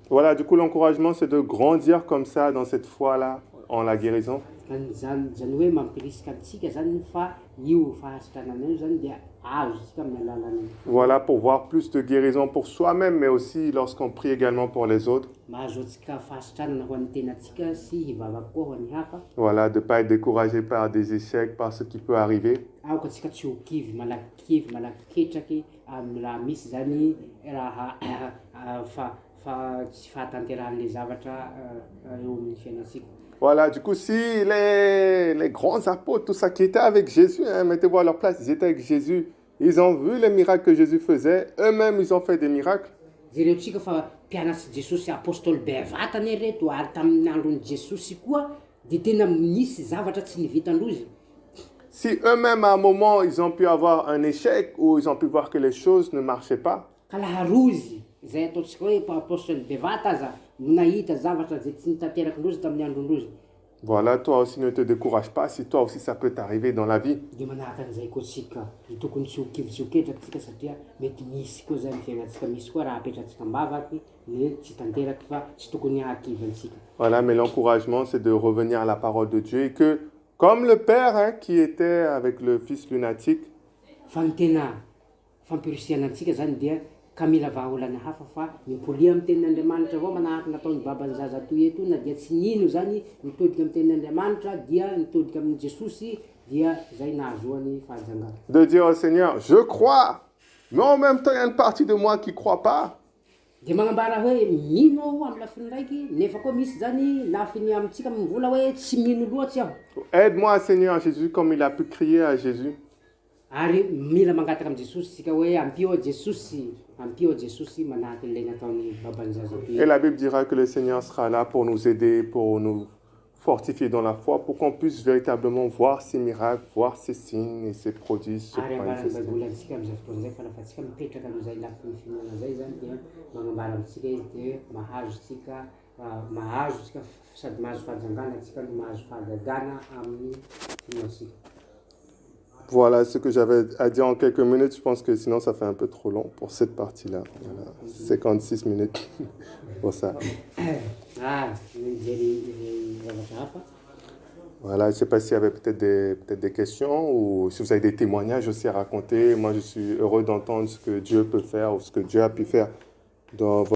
Voilà, du coup, l'encouragement, c'est de grandir comme ça dans cette foi-là, en la guérison. Zany hoe mampirisika antsika zany fa io fahasitrana io zany dia azo isika amin'ny alalan'ny Voilà, pour voir plus de guérison pour soi-même, mais aussi lorsqu'on prie également pour les autres. mahazo antsika fahasitranana ho an'ny tenantsika sy hivavaka koa ho an'ny hafa. Voilà, de ne pas être découragé par des échecs, par ce qui peut arriver. Aoka antsika tsy ho kivy malaky ketraky amin'ny raha misy zany raha tsy fahatanteran'le zavatra eo amin'ny fiainantsika. Voilà, du coup, si les grands apôtres, tout ça qui étaient avec Jésus, hein, mettez-vous à leur place, ils étaient avec Jésus, ils ont vu les miracles que Jésus faisait, eux-mêmes ils ont fait des miracles. Zereotsika fa mpianatsy Jesosy apôstôly bevatany ireto ary tamin'ny andron'i Jesosy koa de tena nisy zavatra tsy nivitandrozy. Si eux-mêmes à un moment ils ont pu avoir un échec ou ils ont pu voir que les choses ne marchaient pas, Ka laha rozy zay ataontsika hoe apôstôly bevata aza nahita zavatra zay tsy nitanterakin-drozy tamin'ny andron-drozy. voilà, toi aussi ne te décourage pas, si toi aussi ça peut t'arriver dans la vie. De manahaka an'izay koa tsika tokony tsy ho kivy tsy ho ketraky tsika satria mety misy koa zany fiainantsika, misy koa raha apetratsika mbavaky ny tsy tanteraky fa tsy tokony hahakivy antsika. Voilà, mais l'encouragement c'est de revenir à la parole de Dieu et que comme le père hein, qui était avec le fils lunatique, Fa ny tena fampirisiana antsika zany dia ka mila vahaolana hafa fa mipolia amin'ny tenin'Andriamanitra avao manahaka nataon'ny baban'ny zaza toy eto na dia tsy nino zany mitodika amin'ny tenin'Andriamanitra dia mitodika amin'ny Jesosy dia zay nahazoany fahajangana. de dire au Seigneur, je crois, mais en même temps il y a une partie de moi qui ne croit pas. De magnambara hoe mino aho amin'ny lafiny raiky nefa koa misy zany lafiny amintsika mivola hoe tsy mino loatsy aho. Aide-moi Seigneur Jésus comme il a pu crier à Jésus. Ary mila mangataka amin'ny Jesosy sika hoe ampio Jesosy manahaka ilay nataon'ny baban'ny zaza toy. Et la Bible dira que le Seigneur sera là pour nous aider, pour nous fortifier dans la foi, pour qu'on puisse véritablement voir ces miracles, voir ces signes et ces prodiges se Ary ambarany manifester. baiboly antsika amin'izay fotoana zay fa lafa tsika mipetraka amin'izay lafiny fihinana zay zany dia magnambara amintsika izy dia mahazo tsika sady mahazo fahajangana tsika no mahazo fahagagana amin'ny finantsika. Voilà ce que j'avais à dire en quelques minutes. Je pense que sinon ça fait un peu trop long pour cette partie-là. Voilà, 56 minutes pour ça. Voilà, je ne sais pas s'il y avait peut-être des questions ou si vous avez des témoignages aussi à raconter. Moi, je suis heureux d'entendre ce que Dieu peut faire ou ce que Dieu a pu faire dans votre